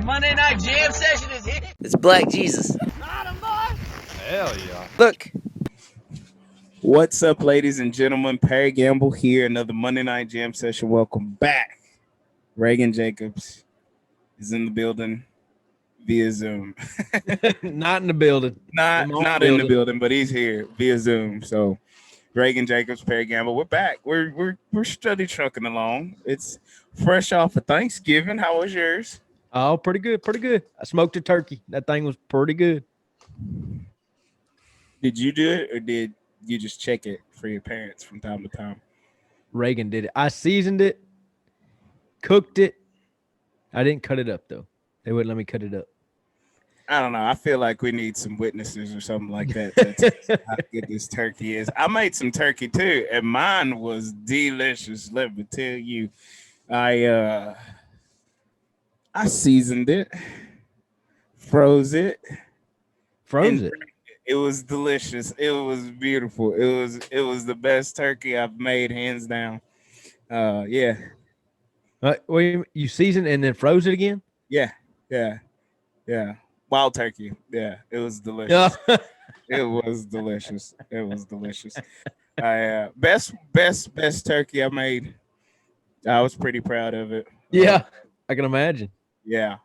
Monday night jam session is here. It's Black Jesus. Not a boy. Hell yeah. Look, What's up, ladies and gentlemen? Perry Gamble here. Another Monday Night Jam session. Welcome back. Reagan Jacobs is in the building via Zoom. Not in the building. not in the building, but he's here via Zoom. So, Reagan Jacobs, Perry Gamble, we're back. We're steady trucking along. It's fresh off of Thanksgiving. How was yours? Oh, pretty good, pretty good. I smoked a turkey. That thing was pretty good. Did you do it, or did you just check it for your parents from time to time? Reagan did it. I seasoned it, cooked it. I didn't cut it up though. They wouldn't let me cut it up. I don't know. I feel like we need some witnesses or something like that to tell us how good this turkey is. I made some turkey too, and mine was delicious. Let me tell you, I seasoned it, froze it. It was delicious. It was beautiful. It was the best turkey I've made, hands down. Yeah. Well, you seasoned and then froze it again? Yeah. Wild turkey. Yeah, it was delicious. It was delicious. It was delicious. I best turkey I made. I was pretty proud of it. Yeah, I can imagine. Yeah.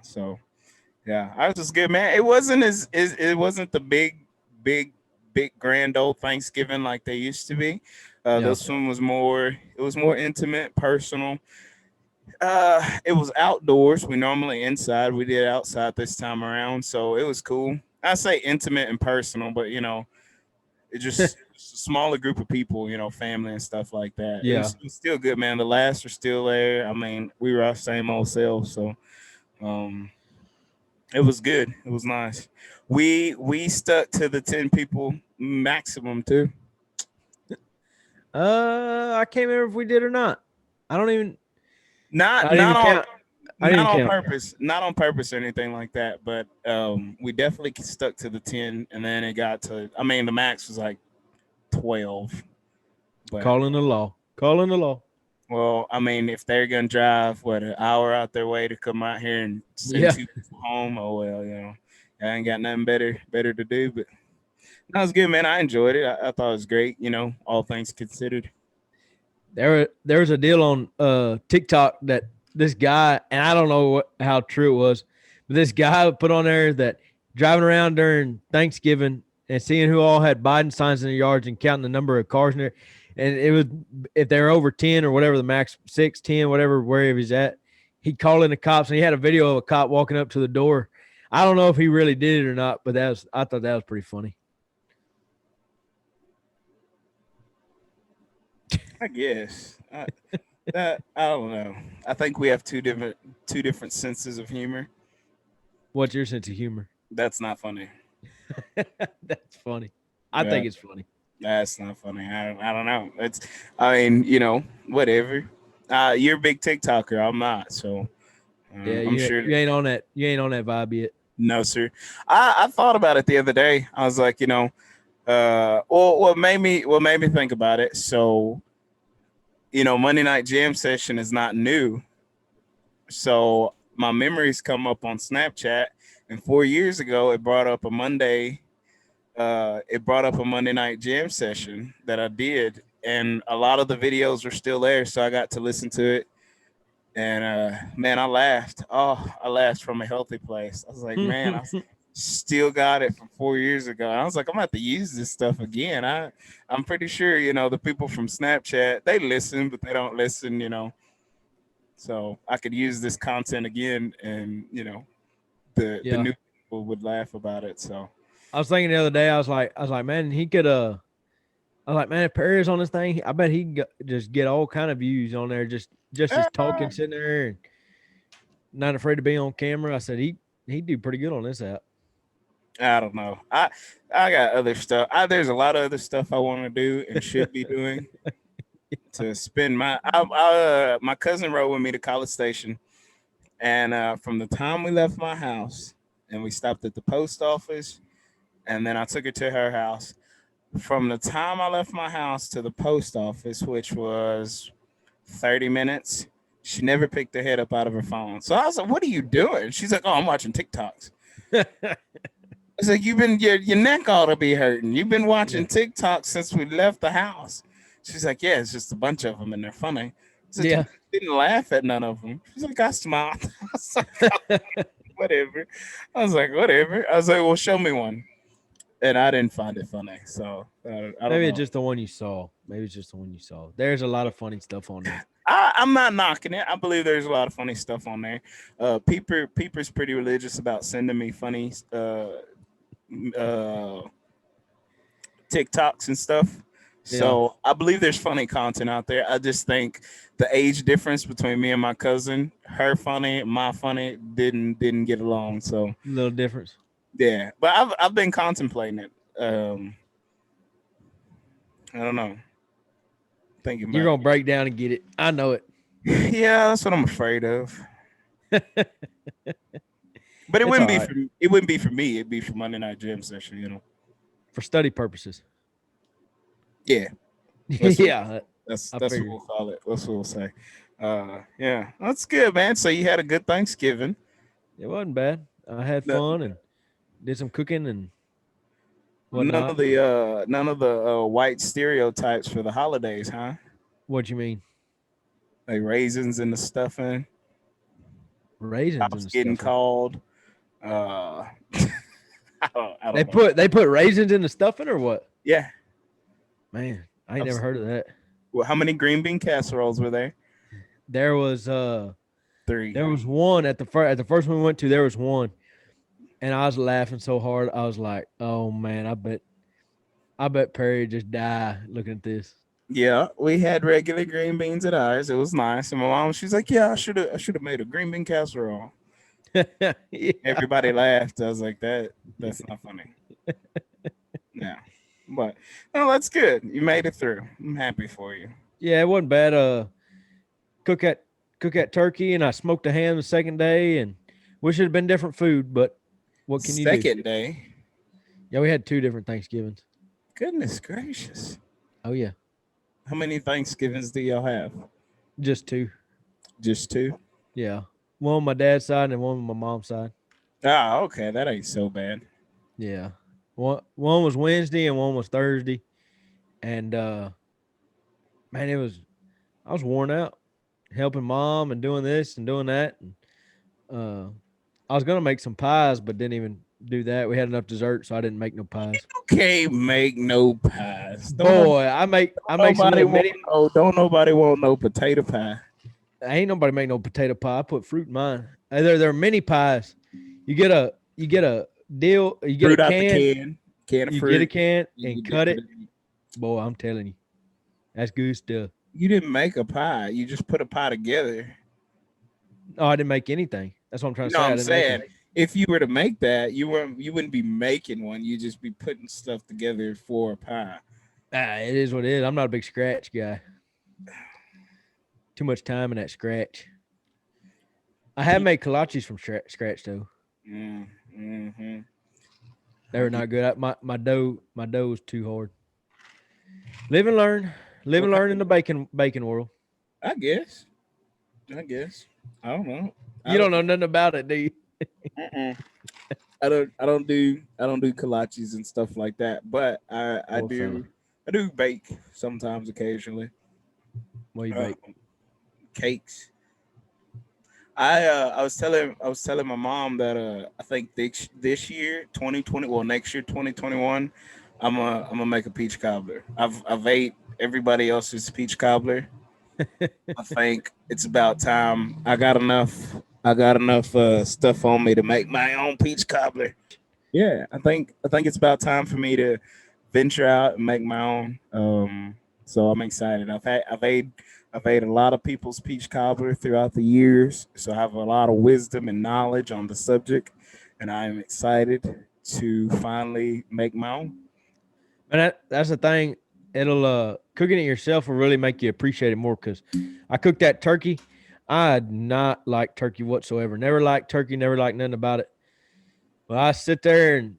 So, yeah, I was just good, man. It wasn't it wasn't the big grand old Thanksgiving like they used to be. This one was more intimate, personal. It was outdoors. We normally inside. We did outside this time around, so it was cool. I say intimate and personal, but it just it's a smaller group of people, family and stuff like that. Yeah, it was still good, man. The laughs are still there. I mean, we were our same old selves, so it was good. It was nice. We stuck to the 10 people maximum too. I can't remember if we did or not. I don't even. Not on purpose, not on purpose or anything like that. But we definitely stuck to the 10, and then it got to. I mean, the max was like 12. But, Calling the law. well, I mean, if they're gonna drive an hour out their way to come out here and send two people home, oh well, I ain't got nothing better to do. But that was good, man. I enjoyed it. I thought it was great. All things considered. There was a deal on TikTok that this guy, and I don't know how true it was, but this guy put on there that driving around during Thanksgiving and seeing who all had Biden signs in their yards and counting the number of cars in there. And it was, if they're over 10 or whatever, the max 6, 10, whatever, wherever he's at, he'd call in the cops, and he had a video of a cop walking up to the door. I don't know if he really did it or not, but I thought that was pretty funny. I guess I don't know. I think we have two different senses of humor. What's your sense of humor? That's not funny. That's funny. I think it's funny. That's not funny. I don't know. Whatever. You're a big TikToker. I'm not. So I'm sure you ain't on that. You ain't on that vibe yet. No, sir. I thought about it the other day. I was like, what made me think about it. So, Monday Night Jam session is not new. So my memories come up on Snapchat, and 4 years ago, it brought up a Monday Night Jam session that I did, and a lot of the videos were still there, so I got to listen to it. And man, I laughed. Oh, I laughed from a healthy place. I was like, man, I still got it from 4 years ago. And I was like, I'm gonna have to use this stuff again. I'm pretty sure, the people from Snapchat, they listen, but they don't listen, So I could use this content again, and the new people would laugh about it. So I was thinking the other day, I was like, man, he could I was like, man, if Perry is on this thing, I bet he could just get all kind of views on there, just as talking, sitting there, and not afraid to be on camera. I said he'd do pretty good on this app. I don't know. I got other stuff. There's a lot of other stuff I want to do and should be doing to spend my. My cousin rode with me to College Station, and from the time we left my house and we stopped at the post office, and then I took her to her house. From the time I left my house to the post office, which was 30 minutes, She never picked her head up out of her phone. So I was like, "What are you doing?" She's like, "Oh, I'm watching TikToks." I was like, "You've been your neck ought to be hurting. You've been watching TikToks since we left the house." She's like, "Yeah, it's just a bunch of them and they're funny." I said, "You Yeah. didn't laugh at none of them." She's like, "I smiled." I was like, "Whatever." I was like, "Whatever." I was like, "Well, show me one," and I didn't find it funny. So I don't Maybe it's know. just the one you saw. Maybe it's just the one you saw. There's a lot of funny stuff on there. I'm not knocking it. I believe there's a lot of funny stuff on there. Peeper's pretty religious about sending me funny uh, TikToks and stuff. Yeah. So I believe there's funny content out there. I just think the age difference between me and my cousin, her funny, my funny, didn't get along. So Little difference. yeah, but I've been contemplating it. I don't know, thinking You're about gonna break down and get it. I know it. it. Yeah, that's what I'm afraid of. But It's all right it wouldn't be for me. It'd be for Monday Night Jam session. for study purposes. Yeah, that's what Yeah, I that's what figured. we'll call it. That's what we'll say. Yeah, that's good, man. So you had a good Thanksgiving. It wasn't bad. I had No- fun and did some cooking and whatnot. None of the white stereotypes for the holidays, huh? What you mean? Like raisins in the stuffing, Raisins house and getting stuffing. called. I don't know. They put raisins in the stuffing or what? Yeah. Man, I ain't never heard of that. Well, how many green bean casseroles were there? There was 3. one at the first one we went to, there was one. And I was laughing so hard. I was like, "Oh man, I bet Perry just die looking at this." Yeah, we had regular green beans at ours. It was nice. And my mom, she's like, "Yeah, I should have made a green bean casserole." Yeah. Everybody laughed. I was like, that's not funny. Yeah. But no, that's good. You made it through. I'm happy for you. Yeah, it wasn't bad. Cook that cook that turkey, and I smoked a ham the second day, and wish it had been different food, but what can you do? Second day. Yeah, we had 2 different Thanksgivings. Goodness gracious. Oh yeah, How many Thanksgivings do y'all have? just 2. Just 2? Yeah, one on my dad's side and one on my mom's side. Ah, okay. That ain't so bad. Yeah, one was Wednesday and one was Thursday, and man, I was worn out helping mom and doing this and doing that, and uh, I was gonna make some pies, but didn't even do that. We had enough dessert, so I didn't make no pies. You can't make no pies. Boy, I make some Nobody little want mini. don't nobody want no potato pie. Ain't nobody make no potato pie. I put fruit in mine. They're mini pies. You get a deal. You get a Fruit out the can. can of You fruit. get a can You and dip cut it it. in. Boy, I'm telling you, that's good stuff. You didn't make a pie. You just put a pie together. Oh, I didn't make anything. That's what I'm trying to No, say. I I'm didn't make saying it. if you were to make that, you wouldn't be making one. You just be putting stuff together for a pie. It is what it is. I'm not a big scratch guy. Too much time in that scratch. I have made kolaches from scratch though. Mm-hmm. They were not good. My dough was too hard. Live and learn. Live and learn in the bacon world. I guess. I guess. I don't know. You don't know nothing about it, do you? Mm-mm. I don't do kolaches and stuff like that. But I Poor fella. do bake sometimes occasionally. What you Uh, bake? Cakes. I was telling my mom that I think this year 2020, well, next year 2021, I'm gonna make a peach cobbler. I've ate everybody else's peach cobbler. I think it's about time. I got enough stuff on me to make my own peach cobbler. Yeah, I think it's about time for me to venture out and make my own. So I'm excited. I've ate a lot of people's peach cobbler throughout the years, so I have a lot of wisdom and knowledge on the subject, and I am excited to finally make my own. And that's the thing. It'll cooking it yourself will really make you appreciate it more. Cause I cooked that turkey. I did not like turkey whatsoever. Never liked turkey. Never liked nothing about it. Well, I sit there and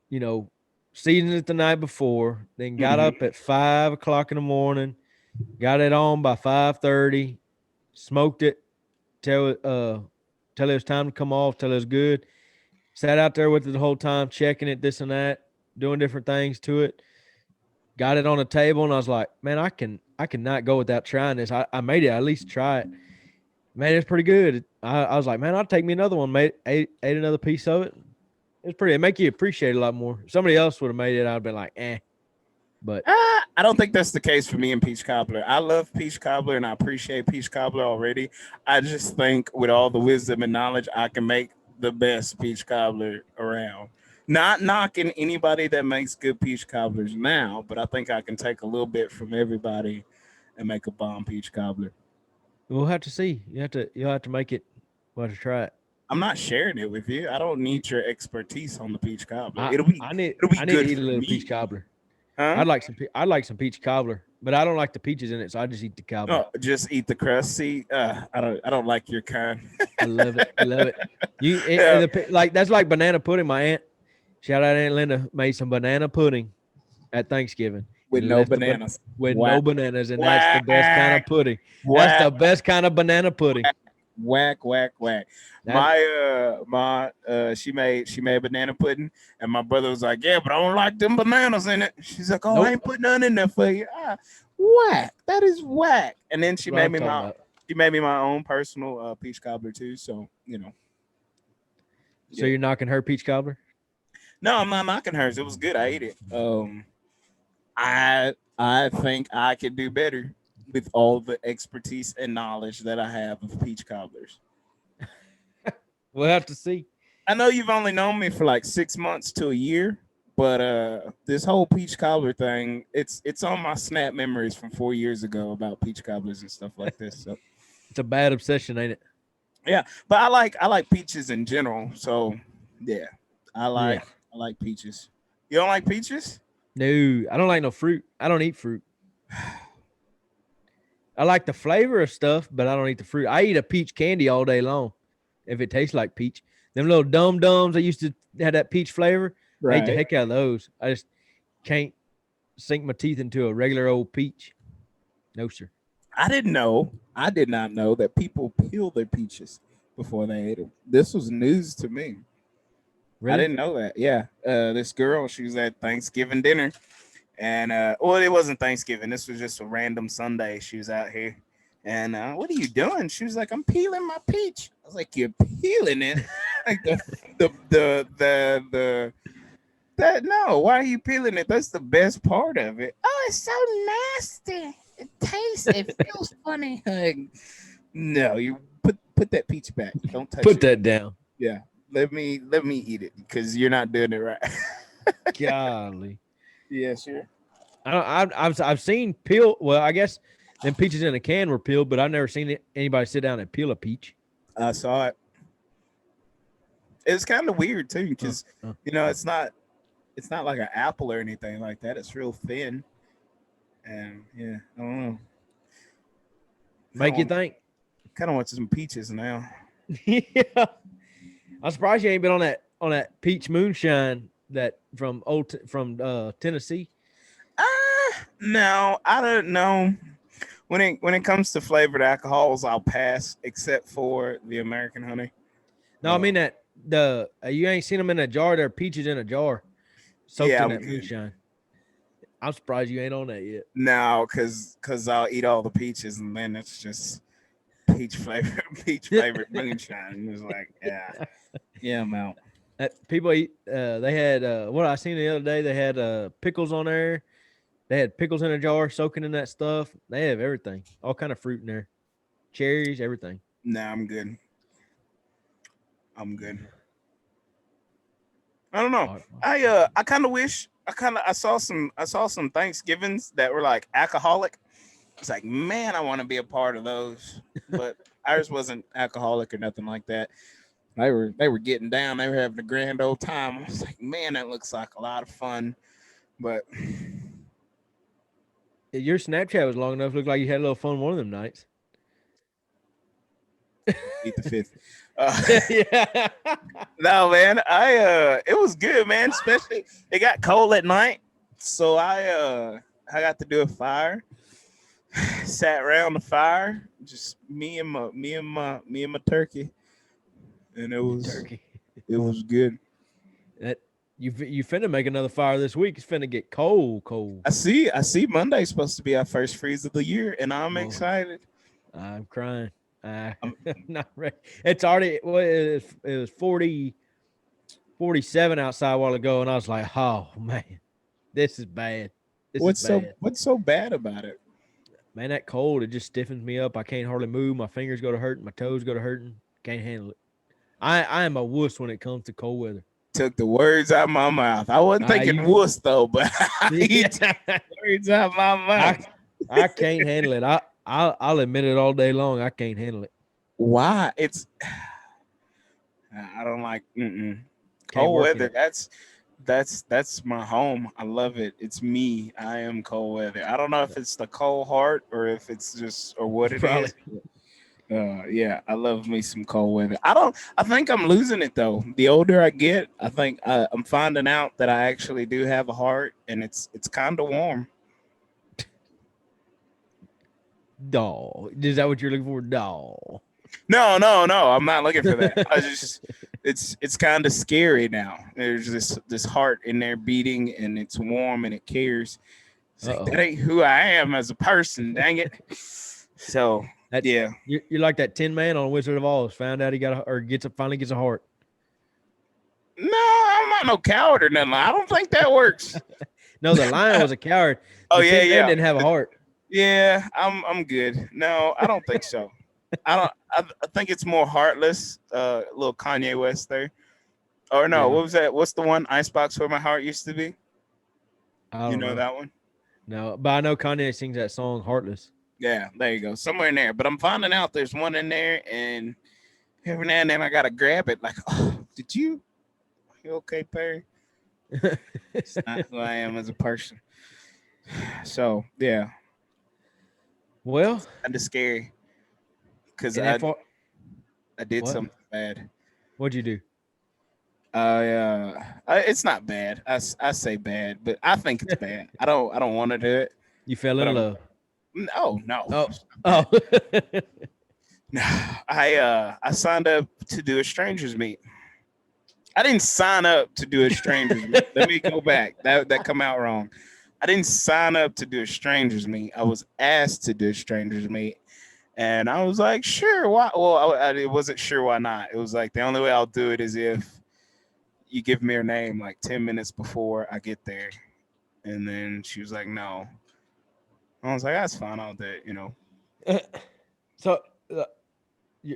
you know seasoned it the night before. Then got Mhm. up at 5 o'clock in the morning. Got it on by 5:30. Smoked it. tell it was time to come off, tell it was good. Sat out there with it the whole time, checking it, this and that, doing different things to it. Got it on the table, and I was like, man, I cannot go without trying this. I made it. At least try it. Man, it's pretty good. I was like, man, I'll take me another one. Ate another piece of it. It's pretty. It make you appreciate it a lot more. If somebody else would have made it, I'd been like, eh. But I don't think that's the case for me and peach cobbler. I love peach cobbler and I appreciate peach cobbler already. I just think with all the wisdom and knowledge, I can make the best peach cobbler around. Not knocking anybody that makes good peach cobblers now, but I think I can take a little bit from everybody and make a bomb peach cobbler. we'll have to see. You'll have to make it. We'll have to try it. I'm not sharing it with you. I don't need your expertise on the peach cobbler. I It'll be need good to eat a for little me. peach cobbler. Huh? I'd like some peach cobbler, but I don't like the peaches in it, so I just eat the cobbler. No, just eat the crust. See, I don't like your kind. I love it. I love it. Yeah. Like that's like banana pudding. My aunt, shout out Aunt Linda, made some banana pudding at Thanksgiving With and no left bananas. with Whack. no bananas, and that's the best kind of pudding. That's the best kind of banana pudding. Whack. She made banana pudding, and my brother was like, "Yeah, but I don't like them bananas in it." She's like, "Oh, Nope. I ain't put none in there for you." Whack. That is whack. And then she That's what made me I'm talking about. my own personal peach cobbler too. So So you're knocking her peach cobbler? No, I'm not knocking hers. It was good. I ate it. I think I could do better with all the expertise and knowledge that I have of peach cobblers. We'll have to see. I know you've only known me for like 6 months to a year, but this whole peach cobbler thing, it's on my snap memories from 4 years ago about peach cobblers and stuff like this. So It's a bad obsession, ain't it? yeah, but I like peaches in general. So yeah, I like peaches. You don't like peaches? No, I don't like no fruit. I don't eat fruit. I like the flavor of stuff, but I don't eat the fruit. I eat a peach candy all day long if it tastes like peach. Them little dum-dums that used to have that peach flavor, I ate the heck out of those. I just can't sink my teeth into a regular old peach. No, sir. I did not know that people peel their peaches before they ate them. This was news to me. Really? I didn't know that. Yeah. This girl, she was at Thanksgiving dinner. And well, it wasn't Thanksgiving. This was just a random Sunday. She was out here. And what are you doing? She was like, I'm peeling my peach. I was like, you're peeling it? Like no, why are you peeling it? That's the best part of it. Oh, it's so nasty. It tastes, it feels funny. Like, no, you put that peach back. Don't touch it. Put that down. Yeah. Let me eat it because you're not doing it right. Golly. Yeah, sure. I've seen peel. Well, I guess them peaches in a can were peeled, but I've never seen anybody sit down and peel a peach. I saw it. It's kind of weird too, because it's not like an apple or anything like that. It's real thin, and yeah, I don't know. Make you think. Kind of want some peaches now. Yeah, I'm surprised you ain't been on that peach moonshine that from Tennessee. No, I don't know. When it comes to flavored alcohols, I'll pass, except for the American honey. No, I mean that you ain't seen them in a jar. They're peaches in a jar, soaked in that moonshine. I'm surprised you ain't on that yet. No, because I'll eat all the peaches and then it's just peach flavored moonshine. It's like, yeah, I'm out. People eat. They had what I seen the other day. They had pickles on there. They had pickles in a jar, soaking in that stuff. They have everything, all kind of fruit in there, cherries, everything. Nah, I'm good. I don't know. I kind of wish. I saw some Thanksgivings that were like alcoholic. It's like, man, I want to be a part of those, but ours wasn't alcoholic or nothing like that. They were getting down. They were having a grand old time. I was like, man, that looks like a lot of fun, but. Your Snapchat was long enough. Looked like you had a little fun one of them nights. Eat the fifth. Yeah. No, man. It was good, man. Especially it got cold at night, so I got to do a fire. Sat around the fire, just me and my turkey, and Turkey. it was good. That you finna make another fire this week. It's finna get cold, cold. I see Monday's supposed to be our first freeze of the year, and I'm Oh, excited. I'm crying. I'm I'm, not ready. It's already well, it was 47 outside a while ago, and I was like, oh man, this is bad. This is bad. what's so bad about it? Man, that cold, it just stiffens me up. I can't hardly move. My fingers go to hurting. My toes go to hurting. Can't handle it. I am a wuss when it comes to cold weather. Took the words out my mouth. I wasn't thinking You, wuss though, but he took yeah, the words out my I mouth. I can't handle it. I'll admit it all day long. I can't handle it. Why? I don't like Can't cold work in weather. it. That's my home. I love it. It's me. I am cold weather. I don't know if it's the cold heart or if it's just or what it Probably. is. Yeah, I love me some cold weather. I think I'm losing it though. The older I get, I think I'm finding out that I actually do have a heart, and it's kind of warm. Dog. Is that what you're looking for? Dog. No. I'm not looking for that. I just it's kind of scary now. There's this heart in there beating, and it's warm and it cares. It's like, that ain't who I am as a person. Dang it. So yeah. You're like that Tin Man on Wizard of Oz. Found out he finally gets a heart. No, I'm not no coward or nothing. I don't think that works. No, the lion was a coward. Oh The yeah, Tin Man yeah. didn't have a heart. Yeah, I'm good. No, I don't think so. I think it's more heartless. Little Kanye West there. Or no, Yeah. what was that? What's the one Icebox Where My Heart Used to Be? I You don't know know. that one? No, but I know Kanye sings that song "Heartless." Yeah, there you go. Somewhere in there. But I'm finding out there's one in there, and every now and then I gotta grab it. Like, oh, are you okay, Perry? It's not who I am as a person. So yeah, Well, kind of scary because and that I did what? something bad. What'd you do? It's not bad. I say bad, but I think it's bad. I don't want to do it, You fell but in love. no. Oh, It's not oh. bad. No, I signed up to do a strangers meet. I didn't sign up to do a strangers meet. Let me go back. That come out wrong. I didn't sign up to do a strangers meet. I was asked to do a strangers meet, and I was like, sure. Why? Well, I wasn't sure why not. It was like the only way I'll do it is if you give me her name like 10 minutes before I get there. And then she was like, no. I was like, that's fine. I'll do it. So,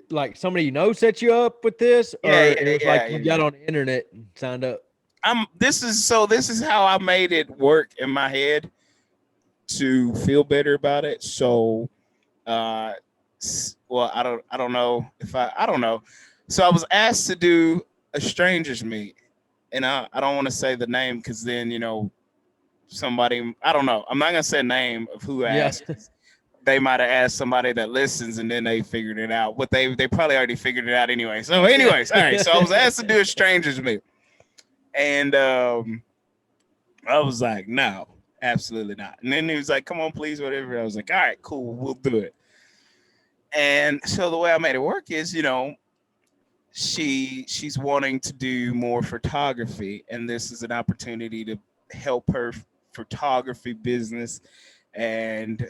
like somebody you know set you up with this, or Yeah, it was like you yeah. got on the internet and signed up? This is how I made it work in my head to feel better about it. So well, I don't know if I don't know. So I was asked to do a strangers meet, and I don't want to say the name because then somebody, I don't know. I'm not gonna say a name of who Yeah. asked. They might have asked somebody that listens, and then they figured it out. But they probably already figured it out anyway. So, anyways, all right. So I was asked to do a strangers meet, and I was like, no, absolutely not. And then he was like, come on, please, whatever. I was like, all right, cool, we'll do it. And so the way I made it work is, she's wanting to do more photography, and this is an opportunity to help her photography business. And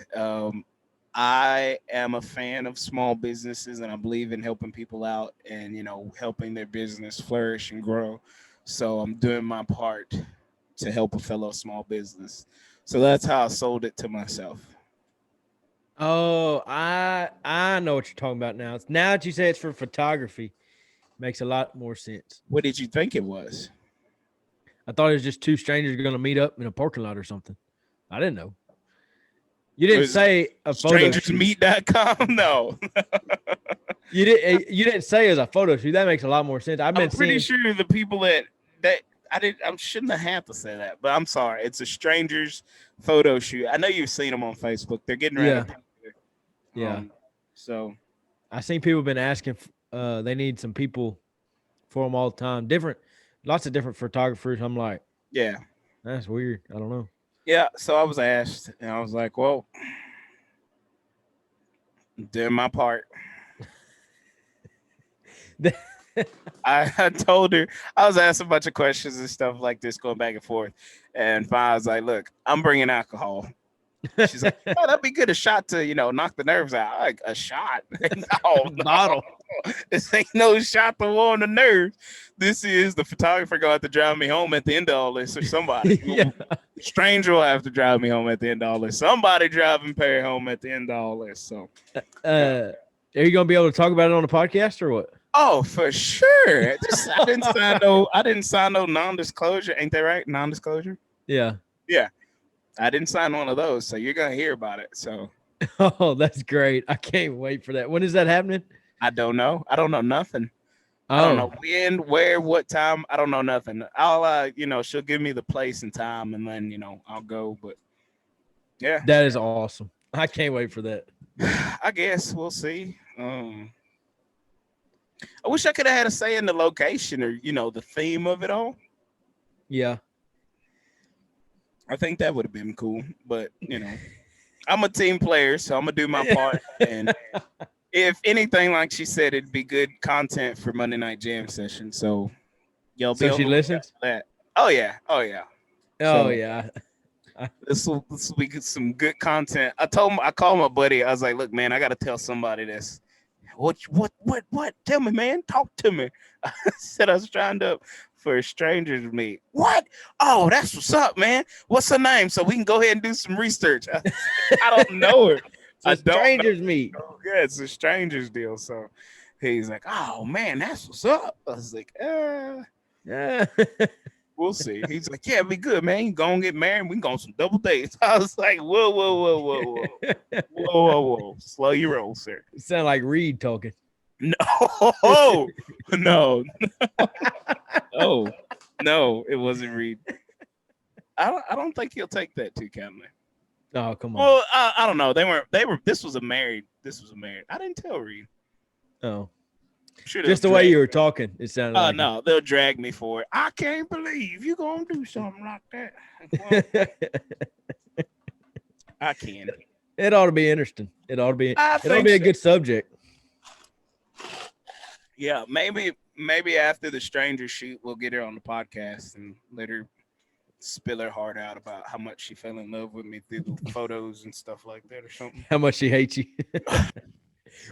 I am a fan of small businesses, and I believe in helping people out and helping their business flourish and grow. So I'm doing my part to help a fellow small business. So that's how I sold it to myself. Oh, I know what you're talking about now. Now that you say it's for photography, makes a lot more sense. What did you think it was? I thought it was just two strangers going to meet up in a parking lot or something. I didn't know. You didn't say a photo shoot. Strangersmeet.com? No. You didn't say it was a photo shoot. That makes a lot more sense. I'm pretty sure the people that I shouldn't have had to say that, but I'm sorry. It's a strangers photo shoot. I know you've seen them on Facebook. They're getting ready. Yeah. So I seen people been asking. They need some people for them all the time. Lots of different photographers. I'm like, yeah. that's weird. I don't know. Yeah. So I was asked, and I was like, well, Doing my part. I told her, I was asking a bunch of questions and stuff like this, going back and forth. And finally, I was like, look, I'm bringing alcohol. She's like, oh, that'd be good. A shot to, knock the nerves out. I'm like, a shot? No, Bottle. this ain't no shot to warm the nerves. This is the photographer going to have to drive me home at the end of all this, or somebody. Yeah. Stranger will have to drive me home at the end of all this. Somebody driving Perry home at the end of all this. So, Are you gonna be able to talk about it on the podcast or what? oh, for sure. I didn't sign no non-disclosure. Ain't that right? Non-disclosure. Yeah. Yeah, I didn't sign one of those, so you're gonna hear about it. So, Oh, that's great. I can't wait for that. When is that happening? I don't know. I don't know nothing. Oh, I don't know when, where, what time. I don't know nothing. I'll, she'll give me the place and time, and then, I'll go. But yeah, that is awesome. I can't wait for that. I guess we'll see. I wish I could have had a say in the location or, the theme of it all. Yeah. I think that would have been cool. But, I'm a team player, so I'm gonna do my part. And if anything, like she said, it'd be good content for Monday Night Jam session. So y'all be So she listens? that. Oh yeah. Oh So, yeah. This will be some good content. I called my buddy. I was like, look, man, I gotta tell somebody this. What? Tell me, man. Talk to me. I said I was trying up for a stranger to meet. What? Oh, that's what's up, man. What's her name? So we can go ahead and do some research. I don't know her. So strangers meet. Oh, yeah, it's a stranger's deal. So he's like, oh man, that's what's up. I was like, Yeah. we'll see. He's like, yeah, be good, man. You gonna get married? We can go on some double dates. I was like, whoa. Slow your roll, sir. You sound like Reed talking. No, no, no, it wasn't Reed. I don't think he'll take that too kindly. Oh, come on. Well, I don't know. They were. This was a married. I didn't tell Reed. Oh, Sure, just the way you were talking, it sounded like. No, they'll drag me for it. I can't believe you gonna do something like that. Well, I can. It ought to be interesting. It ought to be a so. good subject. Yeah, maybe after the stranger shoot, we'll get her on the podcast and let her spill her heart out about how much she fell in love with me through the photos and stuff like that, or something. How much she hates you.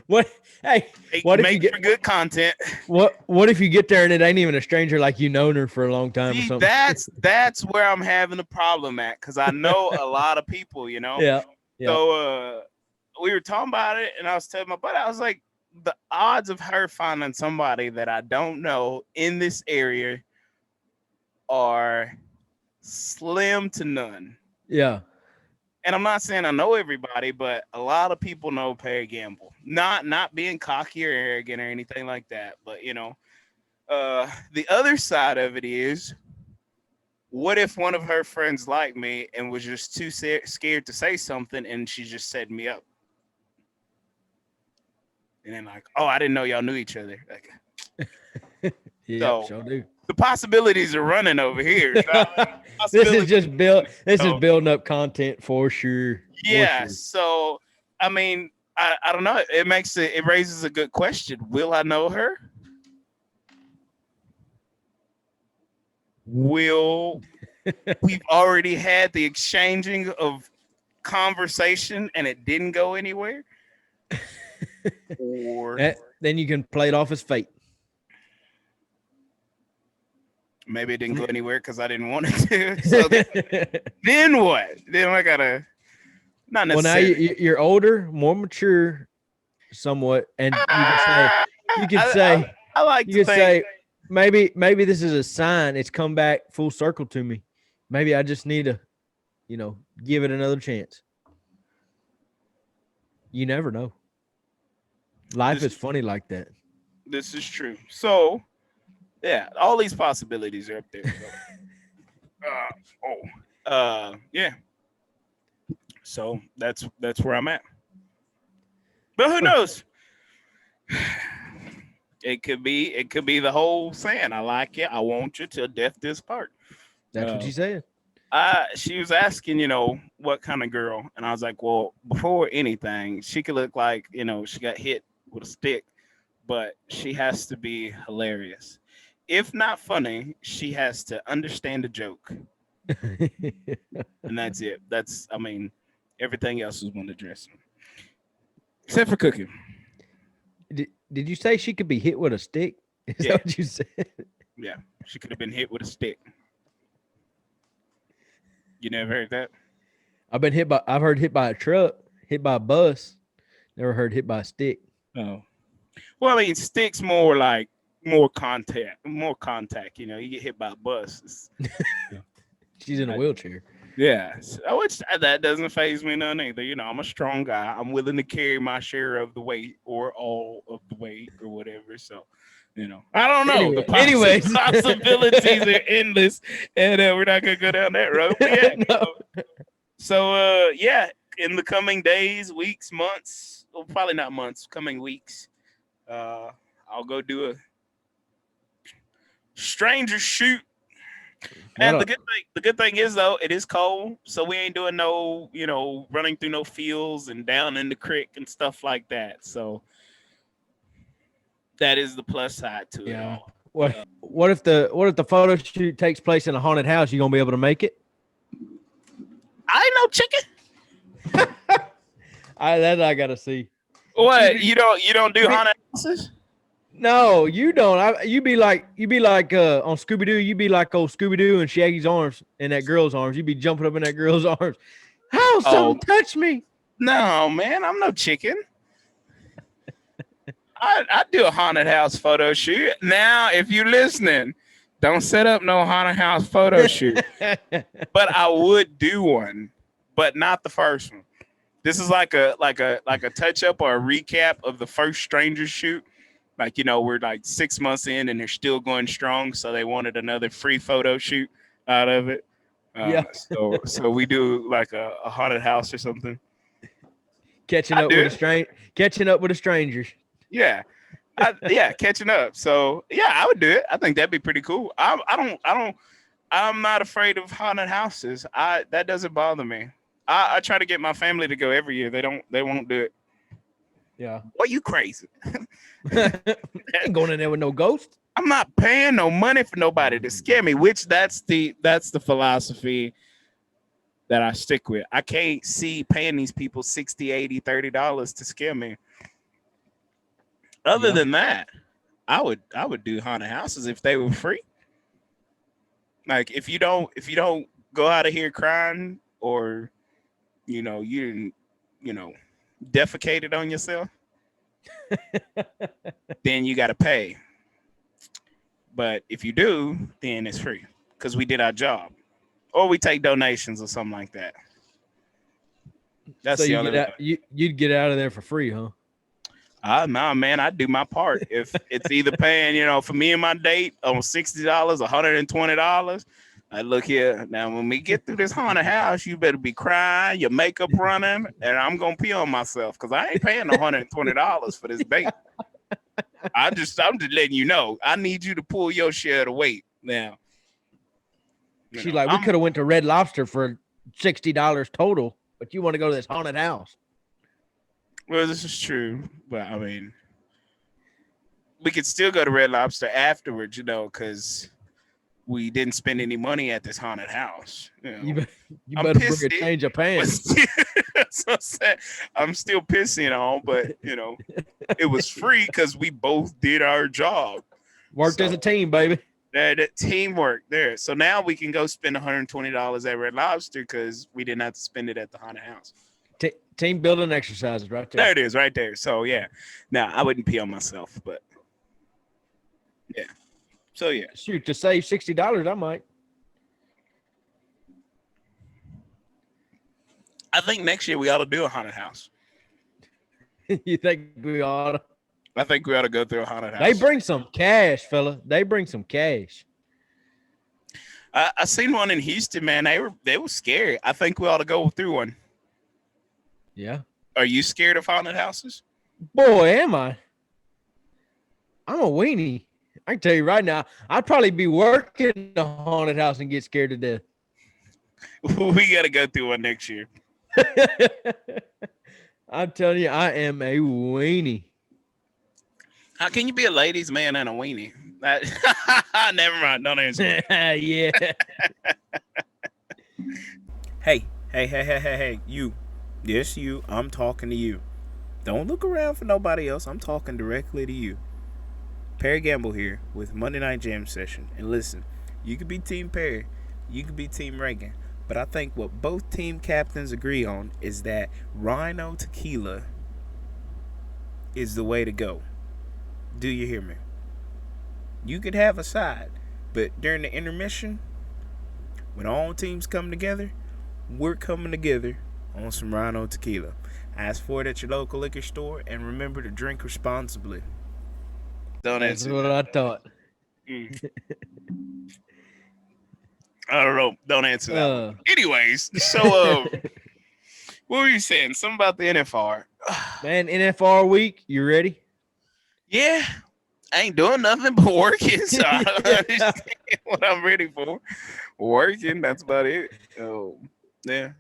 What? Hey, what if you get for good content? What if you get there and it ain't even a stranger, like you known her for a long time or something? That's where I'm having a problem at, because I know a lot of people, Yeah. So we were talking about it, and I was telling my buddy, I was like, the odds of her finding somebody that I don't know in this area are slim to none. Yeah. And I'm not saying I know everybody, but a lot of people know Perry Gamble. Not being cocky or arrogant or anything like that, but the other side of it is, what if one of her friends liked me and was just too scared to say something, and she just set me up? And then like, oh, I didn't know y'all knew each other. Like, Yeah, so, sure do. the possibilities are running over here. This is just building up content for sure. Yeah. For sure. So, I mean, I don't know. It raises a good question. Will I know her? We've already had the exchanging of conversation and it didn't go anywhere? Or then you can play it off as fate. Maybe it didn't go anywhere because I didn't want it to. So then what? Then I gotta not necessarily. Well, now you're older, more mature, somewhat, and you can say I like you to can think, say maybe this is a sign. It's come back full circle to me. Maybe I just need to, give it another chance. You never know. Life is funny like that. This is true. So, yeah, all these possibilities are up there. So. Yeah. So that's where I'm at. But who knows? It could be the whole saying, I like you, I want you till death do us part. That's what you said. She was asking, what kind of girl, and I was like, well, before anything, she could look like, she got hit with a stick, but she has to be hilarious. If not funny, she has to understand the joke, and that's it. I mean, everything else is one to dress, except for cooking. Did you say she could be hit with a stick? Is Yeah. that what you said? Yeah, she could have been hit with a stick. You never heard that? I've heard hit by a truck, hit by a bus. Never heard hit by a stick. Oh, well, I mean, sticks more like more contact, more contact. You get hit by a bus. She's in a wheelchair. Yeah, which that doesn't phase me none either. I'm a strong guy. I'm willing to carry my share of the weight or all of the weight or whatever. So, I don't know. Anyway, The anyways. possibilities are endless, and we're not gonna go down that road. But yeah. No. So, yeah, in the coming days, weeks, months, well, probably not months, coming weeks, I'll go do a stranger shoot. And the good thing is though, it is cold, so we ain't doing no, running through no fields and down in the creek and stuff like that. So that is the plus side to it all. What if the photo shoot takes place in a haunted house? You gonna be able to make it? I ain't no chicken. I gotta see. What, you don't do haunted houses? No, you don't. You be like on Scooby Doo. You be like old Scooby Doo and Shaggy's arms in that girl's arms. You be jumping up in that girl's arms. How something touch me? No, man, I'm no chicken. I do a haunted house photo shoot. Now, if you're listening, don't set up no haunted house photo shoot. But I would do one, but not the first one. This is like a touch up or a recap of the first stranger shoot. Like, we're like 6 months in and they're still going strong. So they wanted another free photo shoot out of it. Yeah. So we do like a haunted house or something. Catching up with the strangers. Yeah. Catching up. So yeah, I would do it. I think that'd be pretty cool. I'm not afraid of haunted houses. That doesn't bother me. I try to get my family to go every year. They won't do it. Yeah. Well, you crazy. Ain't going in there with no ghost. I'm not paying no money for nobody to scare me, which that's the philosophy that I stick with. I can't see paying these people $60, $80, $30 to scare me. Other than that, I would do haunted houses if they were free. Like if you don't go out of here crying or you didn't defecated on yourself, then you got to pay. But if you do, then it's free because we did our job, or we take donations or something like that. That's so the other. You'd get out of there for free, huh? Nah, man, I do my part. If it's either paying, for me and my date on $60, $120. I look here now. When we get through this haunted house, you better be crying, your makeup running, and I'm gonna pee on myself because I ain't paying $120 for this bait. I'm just letting you know. I need you to pull your share of the weight now. She's like, we could have went to Red Lobster for $60 total, but you want to go to this haunted house. Well, this is true, but I mean, we could still go to Red Lobster afterwards, because we didn't spend any money at this haunted house. You better bring a change of pants. So I'm still pissing on, but it was free because we both did our job. Worked as a team, baby. That teamwork there. So now we can go spend $120 at Red Lobster because we didn't have to spend it at the haunted house. Team building exercises right there. There it is, right there. So yeah. Now I wouldn't pee on myself, but yeah. So yeah. Shoot, to save $60, I might. I think next year we ought to do a haunted house. You think we ought to? I think we ought to go through a haunted house. They bring some cash, fella. They bring some cash. I seen one in Houston, man. They were scary. I think we ought to go through one. Yeah. Are you scared of haunted houses? Boy, am I. I'm a weenie. I can tell you right now, I'd probably be working in a haunted house and get scared to death. We got to go through one next year. I'm telling you, I am a weenie. How can you be a ladies' man and a weenie? Never mind. Don't answer. Yeah. Hey, you. Yes, you. I'm talking to you. Don't look around for nobody else. I'm talking directly to you. Perry Gamble here with Monday Night Jam Session. And listen, you could be Team Perry, you could be Team Reagan, but I think what both team captains agree on is that Rhino Tequila is the way to go. Do you hear me? You could have a side, but during the intermission, when all teams come together, we're coming together on some Rhino Tequila. Ask for it at your local liquor store, and remember to drink responsibly. Don't That's answer. what I thought. I don't know. Don't answer that one. Uh. Anyways, so what were you saying? Something about the NFR. Man, NFR week, you ready? Yeah, I ain't doing nothing but working, so I don't understand what I'm ready for. Working, that's about it. Oh, yeah.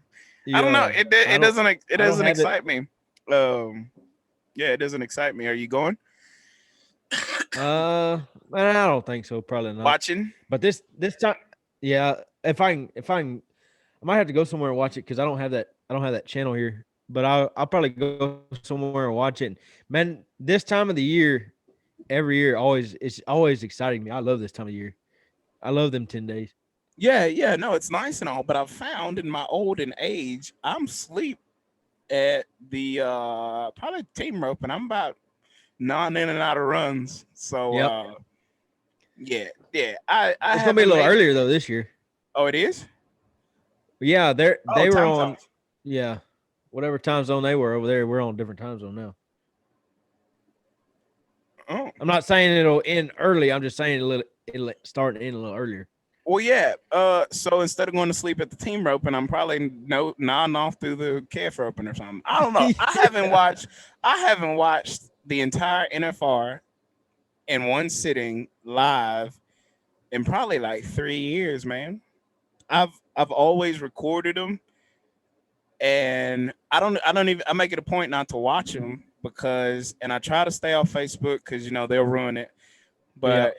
I don't know. It doesn't excite me. Yeah, it doesn't excite me. Are you going? Man, I don't think so. Probably not. Watching? But this time, yeah. If I might have to go somewhere and watch it because I don't have that channel here. But I'll probably go somewhere and watch it. Man, this time of the year, every year, it's always exciting me. I love this time of year. I love them 10 days. Yeah. No, it's nice and all, but I've found in my old age, I'm sleep at the probably team rope, and I'm about 9 in and out of runs. So Yep. yeah. I It's gonna be a little earlier though this year. Oh, it is? Yeah, they were time on. zones. Yeah, whatever time zone they were over there, we're on a different time zone now. Oh. I'm not saying it'll end early. I'm just saying it'll start and end a little earlier. Well, yeah. So instead of going to sleep at the team rope, and I'm probably nodding off through the calf roping or something. I don't know. I haven't watched the entire NFR in one sitting live in probably like 3 years, man. I've always recorded them, and I make it a point not to watch them because, and I try to stay off Facebook because they'll ruin it. But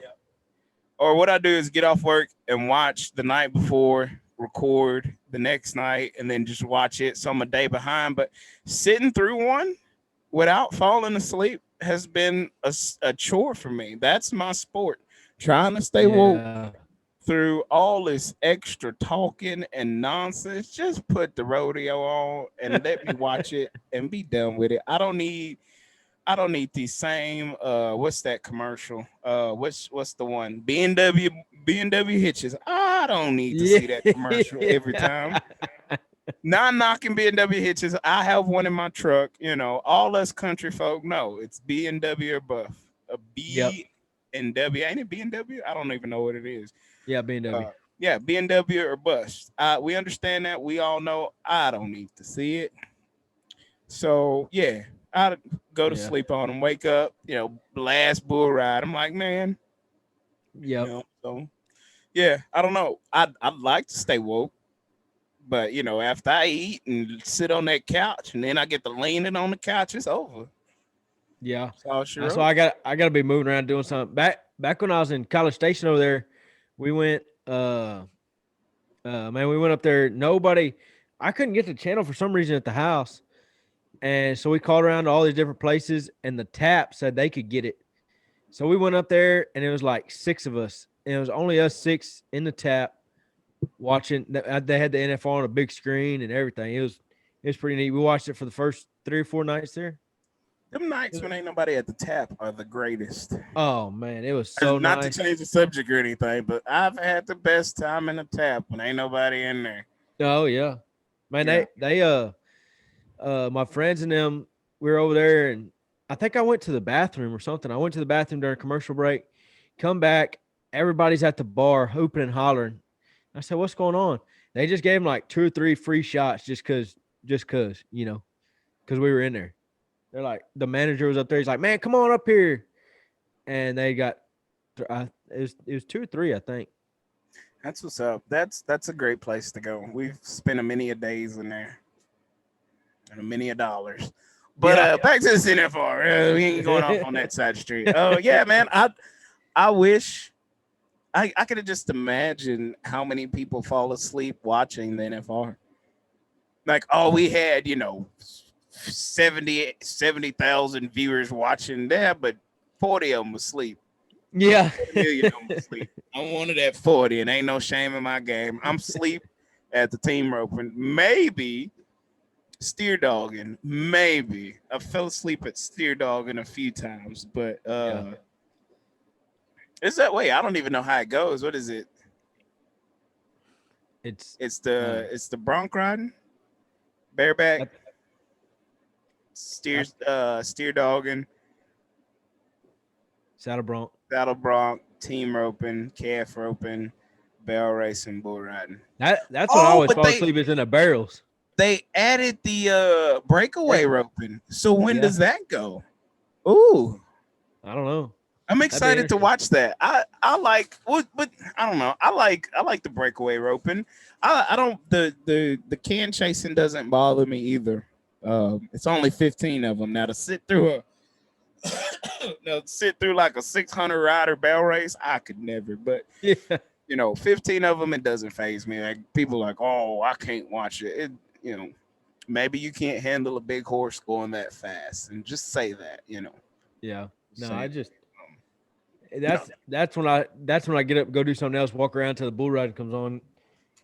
or what I do is get off work and watch the night before, record the next night, and then just watch it. So I'm a day behind. But sitting through one without falling asleep has been a chore for me. That's my sport. Trying to stay woke through all this extra talking and nonsense. Just put the rodeo on and let me watch it and be done with it. I don't need the same what's that commercial? What's the one? B&W hitches. I don't need to see that commercial every time. Not knocking B&W hitches. I have one in my truck. All us country folk know it's B&W or buff. A B&W. Ain't it B&W? I don't even know what it is. Yeah, B&W. Yeah, B&W or bust. We understand that. We all know I don't need to see it. So, yeah. I'd go to sleep on them, wake up, blast bull ride. I'm like, man. Yeah. So, yeah, I don't know. I'd like to stay woke. But, after I eat and sit on that couch and then I get to leaning on the couch, it's over. Yeah. So I got to be moving around doing something. Back when I was in College Station over there, we went man, we went up there. I couldn't get the channel for some reason at the house. And so we called around to all these different places, and the tap said they could get it. So we went up there, and it was like 6 of us. And it was only us 6 in the tap watching. They had the NFR on a big screen and everything. It was pretty neat. We watched it for the first 3 or 4 nights there. Them nights when ain't nobody at the tap are the greatest. Oh, man, it was so Not nice. to change the subject or anything, but I've had the best time in the tap when ain't nobody in there. Oh, yeah. Man, they my friends and them, we were over there, and I think I went to the bathroom or something. I went to the bathroom during a commercial break, come back, everybody's at the bar hooping and hollering. I said, what's going on? They just gave them like 2 or 3 free shots just cause, because we were in there. They're like, the manager was up there. He's like, man, come on up here. And they got, it was 2 or 3, I think. That's what's up. That's a great place to go. We've spent a many a days in there and a many a dollars. But Yeah. back to the CNFR. We ain't going off on that side street. Oh yeah, man. I wish I could have just imagined how many people fall asleep watching the NFR. Like, oh, we had 70,000 viewers watching there, but 40 of them was asleep. Yeah. A million of them asleep. I'm one of that 40, and ain't no shame in my game. I'm asleep at the team roping. Maybe steer dogging. Maybe I fell asleep at steer dogging a few times, but Yeah. it's that way. I don't even know how it goes. What is it? It's It's the bronc riding, bareback, steer dogging, saddle bronc. saddle bronc, team roping, calf roping, barrel racing, bull riding. That's what I always but fall asleep is in the barrels. they added the breakaway roping. So when Yeah. does that go? Ooh, I don't know. I'm be excited to interesting. watch that. I like what, but I don't know. I like the breakaway roping. I don't the can chasing doesn't bother me either. It's only 15 of them now to sit through a now sit through like a 600 rider barrel race. I could never, but Yeah. 15 of them, it doesn't phase me. Like people like, oh, I can't watch it. Maybe you can't handle a big horse going that fast, and just say that. Yeah. No, Say I it. just No. that's when I get up and go do something else, walk around till the bull riding comes on.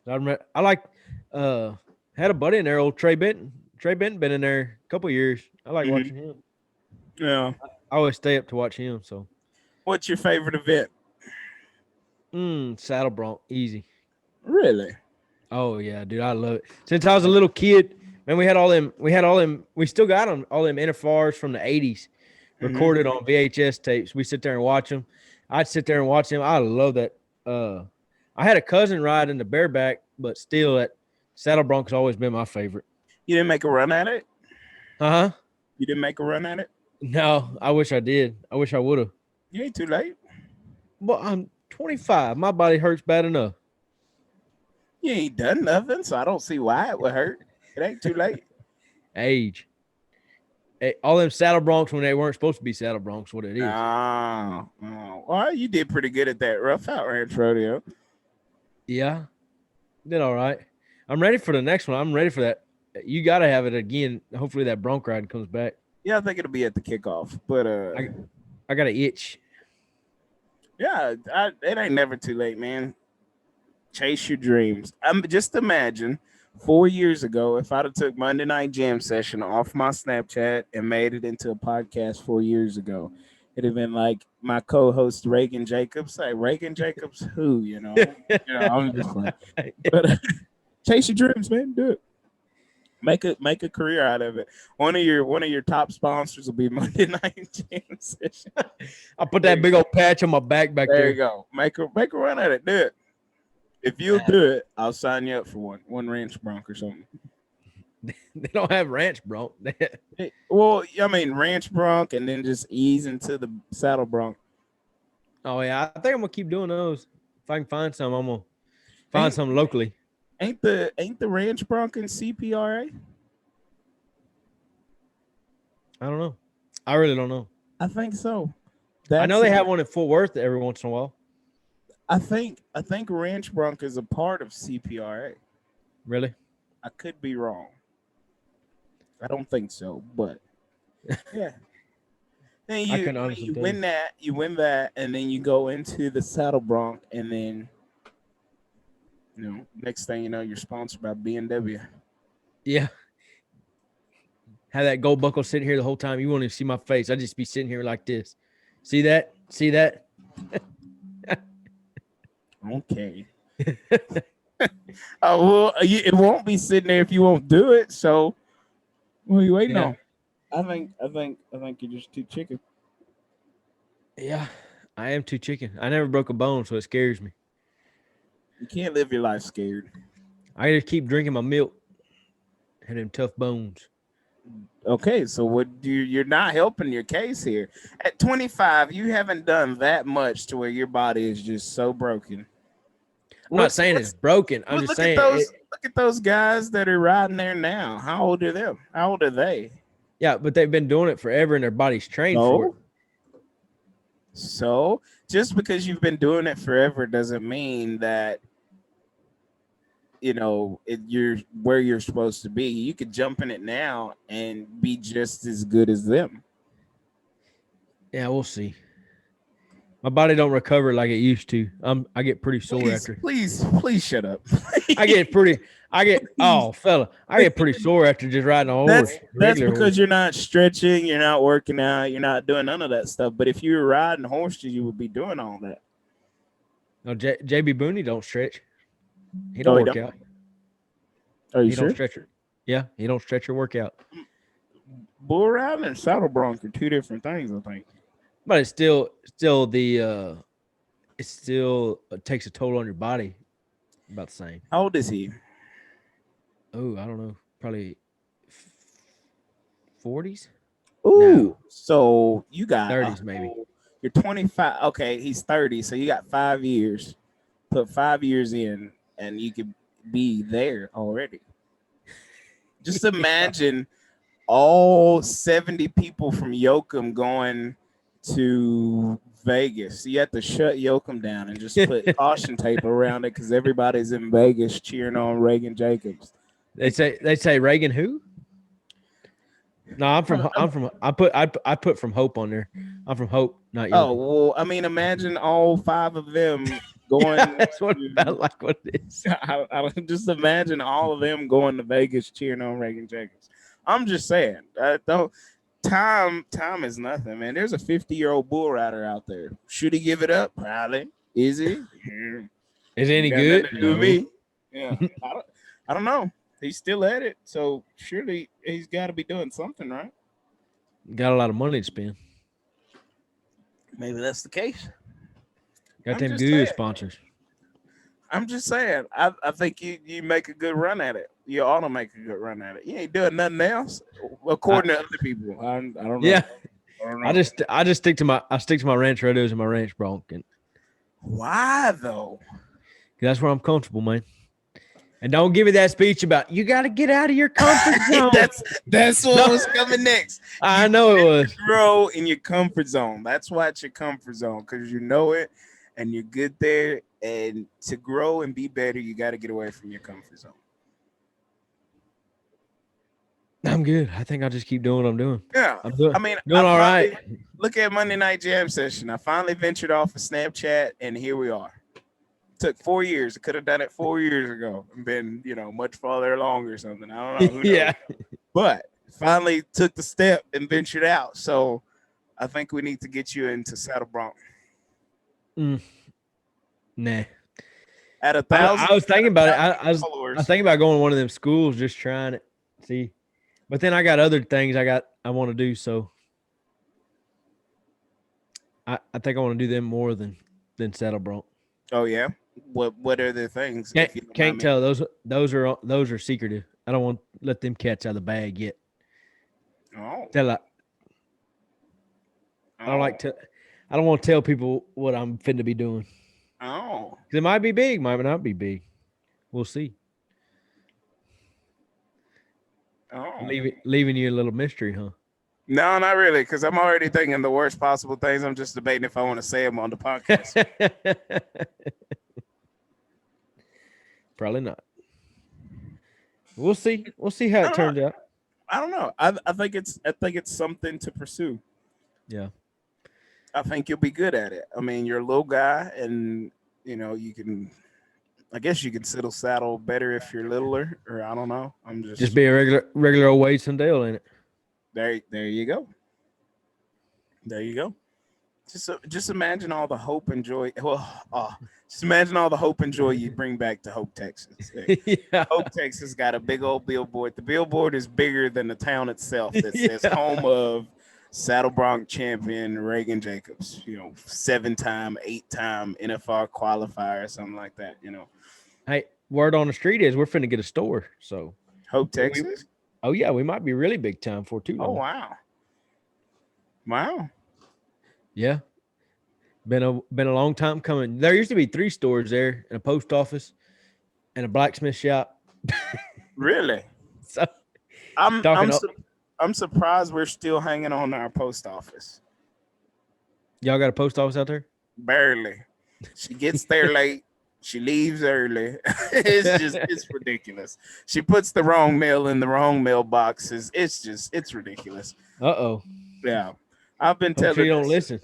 I like had a buddy in there, old Trey Benton. Trey Benton been in there a couple years. I like Mhm. watching him. Yeah. I always stay up to watch him. So What's your favorite event? saddle bronc, easy. Really? Oh yeah, dude, I love it. Since I was a little kid, man, we still got them, all them NFRs from the 80s recorded on VHS tapes. We sit there and watch them. I'd sit there and watch them. I love that. I had a cousin ride in the bareback, but still that saddle bronc has always been my favorite. You didn't make a run at it? Uh-huh. You didn't make a run at it? No, I wish I did. I wish I would have. You ain't too late. Well, I'm 25. My body hurts bad enough. You ain't done nothing, so I don't see why it would hurt. It ain't too late. Age. All them saddle broncs when they weren't supposed to be saddle broncs, what it is. Oh. Well, you did pretty good at that rough out ranch rodeo. Yeah. Did all right. I'm ready for the next one. I'm ready for that. You got to have it again. Hopefully that bronc ride comes back. Yeah, I think it'll be at the kickoff. But I got an itch. yeah, it ain't never too late, man. Chase your dreams. Just imagine 4 years ago if I'd have took Monday Night Jam Session off my Snapchat and made it into a podcast 4 years ago. It'd have been like my co-host Reagan Jacobs. Like Reagan Jacobs, who I'm just like, but chase your dreams, man. Do it. Make a career out of it. One of your top sponsors will be Monday Night Jam Session. I'll put that big old patch on my back back There there. you go. Make a run at it. Do it. If you'll do it, I'll sign you up for one ranch bronc or something. They don't have ranch bronc. Well, I mean ranch bronc, and then just ease into the saddle bronc. Oh yeah, I think I'm gonna keep doing those. If I can find some, I'm gonna find some locally. Ain't the ranch bronc in CPRA? I don't know. I really don't know. I think so. I know they have one in Fort Worth every once in a while. I think ranch bronc is a part of CPRA. Really? I could be wrong. I don't think so, but yeah. Then you win that, and then you go into the saddle bronc, and then next thing you know, you're sponsored by BMW. Yeah. Have that gold buckle sitting here the whole time. You won't even see my face. I just be sitting here like this. See that? See that? Okay. Well, it won't be sitting there if you won't do it. So, what are you waiting on? I think you're just too chicken. Yeah, I am too chicken. I never broke a bone, so it scares me. You can't live your life scared. I just keep drinking my milk. Had them tough bones. Okay, so you're not helping your case here. At 25, you haven't done that much to where your body is just so broken. I'm not saying it's broken. I'm Well, just look saying at those. Look at those guys that are riding there now. How old are them? How old are they? yeah, but they've been doing it forever and their body's trained for it. So just because you've been doing it forever doesn't mean that you're where you're supposed to be. You could jump in it now and be just as good as them. Yeah, we'll see. My body don't recover like it used to. I get pretty sore after. Please shut up. I get pretty sore after just riding a horse. That's regular because horse. you're not stretching, you're not working out, you're not doing none of that stuff. But if you were riding horses, you would be doing all that. No, JB Booney don't stretch. He don't work out. Are you He sure? don't stretch it. Yeah, he don't stretch or work out. Bull riding and saddle bronc are two different things, I think. But it's still it takes a toll on your body. About the same. How old is he? Oh, I don't know. Probably 40s. Ooh, No. so you got 30s maybe. You're 25. Okay, he's 30, so you got 5 years. Put 5 years in, and you could be there already. Just imagine all 70 people from Yoakum going to Vegas. You have to shut Yoakum down and just put caution tape around it because everybody's in Vegas cheering on Reagan Jacobs. They say Reagan who? No, I put from Hope on there. I'm from Hope, not you. Oh well, I mean, imagine all 5 of them going. That's what it felt like. What it is. I just imagine all of them going to Vegas cheering on Reagan Jacobs. I'm just saying, time is nothing, man. There's a 50-year-old bull rider out there. Should he give it up? Probably. Is he? Is it any good? To me. Yeah. I don't know. He's still at it, so surely he's got to be doing something, right? Got a lot of money to spend. Maybe that's the case. Got them good sponsors. I'm just saying. I think you make a good run at it. You ought to make a good run at it. You ain't doing nothing else, according to other people. I don't know. Yeah, I don't know. I just stick to my ranch rodeos and my ranch bronc, and why though? That's where I'm comfortable, man. And don't give me that speech about you got to get out of your comfort zone. that's what was coming next. I know it was. Grow in your comfort zone. That's why it's your comfort zone, because you know it and you're good there. And to grow and be better, you got to get away from your comfort zone. I'm good. I think I'll just keep doing what I'm doing. Yeah. Doing all right. right. Look at Monday Night Jam Session. I finally ventured off of Snapchat, and here we are. Took 4 years. I could have done it 4 years ago and been, much farther along or something. I don't know. Who knows? Yeah. But finally took the step and ventured out. So I think we need to get you into saddle bronc. Nah. At 1,000. I was thinking about it. I was followers. thinking about going to one of them schools, just trying it. See. But then I got other things I want to do. So I think I want to do them more than saddle bronc. Oh yeah. What are the things? Can't tell. Those are secretive. I don't want to let them cats out of the bag yet. Oh. I don't want to tell people what I'm finna be doing. Oh. It might be big, might not be big. We'll see. Oh. Leaving you a little mystery, huh? No, not really, because I'm already thinking the worst possible things. I'm just debating if I want to say them on the podcast. Probably not. We'll see. We'll see how it turns out. I don't know. I think it's something to pursue. Yeah. I think you'll be good at it. I mean, you're a little guy, and you can. I guess you can saddle better if you're littler, or I don't know. I'm just be a regular old Wade Sundale in it. There you go. There you go. Just imagine all the hope and joy. Well, just imagine all the hope and joy you bring back to Hope, Texas. Yeah. Hope, Texas got a big old billboard. The billboard is bigger than the town itself. That says home of saddle bronc champion Reagan Jacobs. 7-time, 8-time NFR qualifier or something like that. Hey, word on the street is we're finna get a store. So Hope, Texas. Oh yeah, we might be really big time for too long. Oh wow. Yeah. Been a long time coming. There used to be 3 stores there, and a post office, and a blacksmith shop. Really? So I'm talking. I'm su- I'm surprised we're still hanging on our post office. Y'all got a post office out there? Barely. She gets there late. She leaves early. It's ridiculous. She puts the wrong mail in the wrong mailboxes. It's ridiculous. Uh-oh. Yeah. I've been Hope she telling don't this. listen.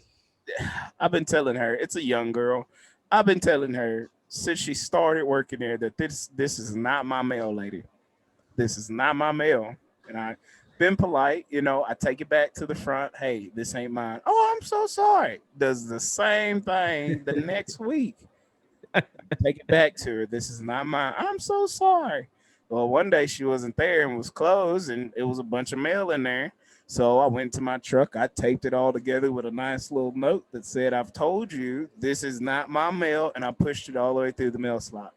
I've been telling her, it's a young girl. I've been telling her since she started working there that this is not my mail, lady. This is not my mail. And I been polite, I take it back to the front. Hey, this ain't mine. Oh, I'm so sorry. Does the same thing the next week. Take it back to her. This is not mine. I'm so sorry. Well, one day she wasn't there and was closed, and it was a bunch of mail in there. So I went to my truck. I taped it all together with a nice little note that said, I've told you this is not my mail. And I pushed it all the way through the mail slot.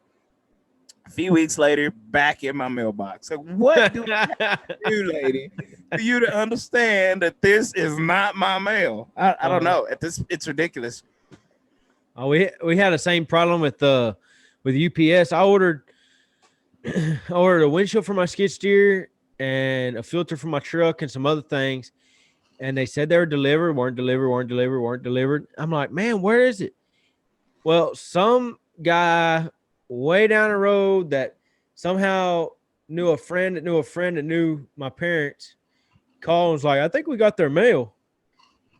A few weeks later, back in my mailbox. Like, what do I have to do, lady, for you to understand that this is not my mail? I don't know. It's ridiculous. Oh, we had the same problem with UPS. I ordered a windshield for my skid steer and a filter for my truck and some other things. And they said they were delivered, weren't delivered. I'm like, man, where is it? Well, some guy way down the road that somehow knew a friend that knew a friend that knew my parents called and was like, I think we got their mail.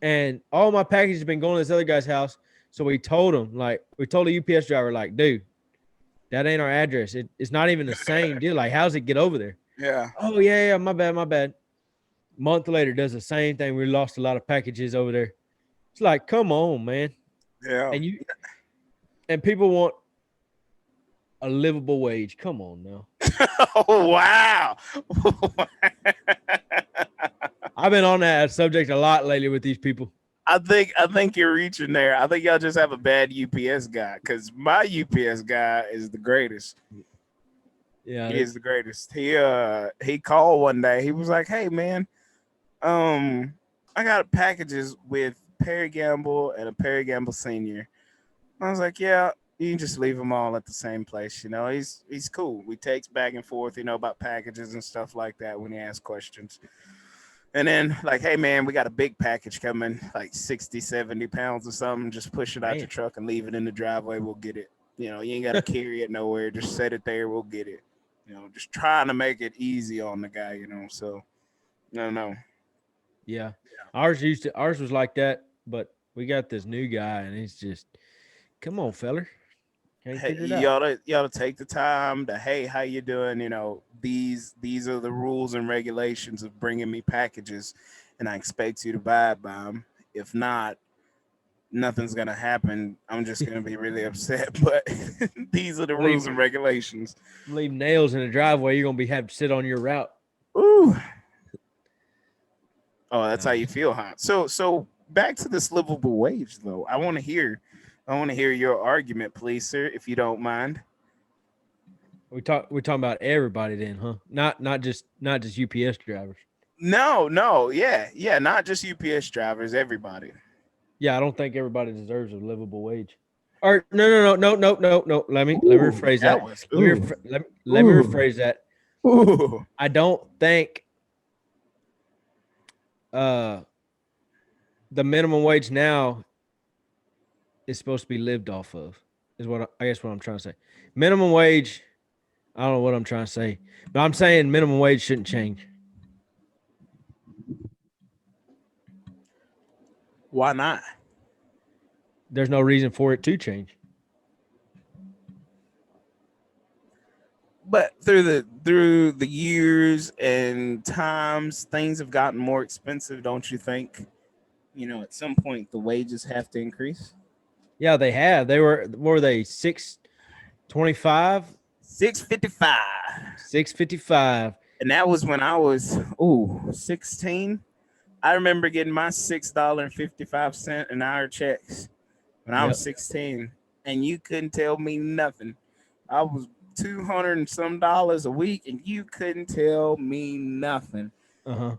And all my packages have been going to this other guy's house. So we told the UPS driver, like, dude, that ain't our address. It's not even the same deal. Like, how's it get over there? Yeah. Oh, yeah, my bad. Month later, does the same thing. We lost a lot of packages over there. It's like, come on, man. Yeah. And people want a livable wage. Come on now. Oh, wow. I've been on that subject a lot lately with these people. I think you're reaching there. I think y'all just have a bad UPS guy, because my UPS guy is the greatest. Yeah, He is the greatest. He called one day. He was like, "Hey man, I got packages with Perry Gamble and a Perry Gamble senior." I was like, "Yeah, you can just leave them all at the same place. He's cool. We text back and forth, about packages and stuff like that when he asks questions." And then, like, hey, man, we got a big package coming, like 60, 70 pounds or something. Just push it out your truck and leave it in the driveway. We'll get it. You ain't got to carry it nowhere. Just set it there. We'll get it. Just trying to make it easy on the guy, So, no. Yeah. Ours was like that, but we got this new guy, and he's just, come on, feller. Can't Hey, figure it out. you ought to take the time to, hey, how you doing? These are the rules and regulations of bringing me packages, and I expect you to abide by them. If not, nothing's gonna happen. I'm just gonna be really upset. But these are the rules and regulations. Leave nails in the driveway. You're gonna have to sit on your route. Ooh. Oh, that's how you feel, huh? So back to this livable wage, though. I want to hear your argument, please, sir, if you don't mind. We're talking about everybody then, huh? Not just UPS drivers. No, yeah, not just UPS drivers, everybody. Yeah, I don't think everybody deserves a livable wage. Or no. Let me rephrase that. Let me rephrase that. Ooh. I don't think the minimum wage now is supposed to be lived off of. Is what I guess what I'm trying to say. Minimum wage. I don't know what I'm trying to say, but I'm saying minimum wage shouldn't change. Why not? There's no reason for it to change. But through the years and times, things have gotten more expensive, don't you think? At some point the wages have to increase. Yeah, they have. What were they 625? 655. 655. And that was when I was 16. I remember getting my $6.55 an hour checks when I was 16, and you couldn't tell me nothing. I was $200 and some a week, and you couldn't tell me nothing. Uh-huh.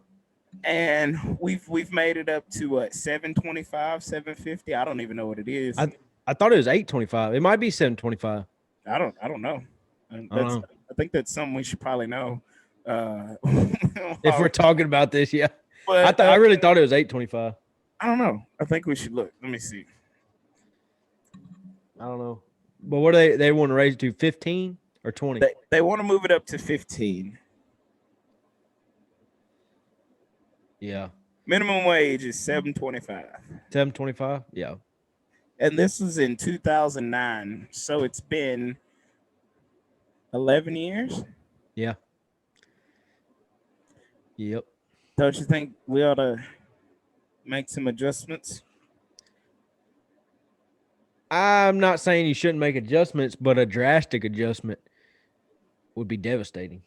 and we've made it up to what, 725, 750. I don't even know what it is. I thought it was 825. It might be 725. I don't know. I don't That's know. I think that's something we should probably know. If we're talking about this, yeah. But I really thought it was 825. I don't know. I think we should look. Let me see. I don't know. But what do they want to raise it to 15 or 20? They want to move it up to 15. Yeah. Minimum wage is 725. 725? Yeah. And this was in 2009. So it's been 11 years. Yeah. Yep. Don't you think we ought to make some adjustments? I'm not saying you shouldn't make adjustments, but a drastic adjustment would be devastating.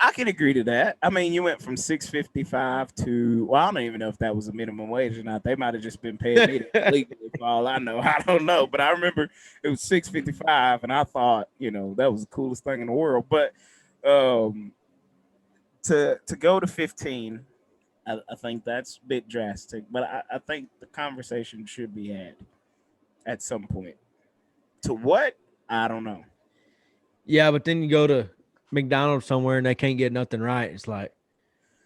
I can agree to that. I mean, you went from 655 to, well, I don't even know if that was a minimum wage or not. They might have just been paying me legally for all I know. I don't know. But I remember it was 655, and I thought, that was the coolest thing in the world. But to go to 15, I think that's a bit drastic. But I think the conversation should be had at some point. To what? I don't know. Yeah, but then you go to McDonald's somewhere and they can't get nothing right. It's like,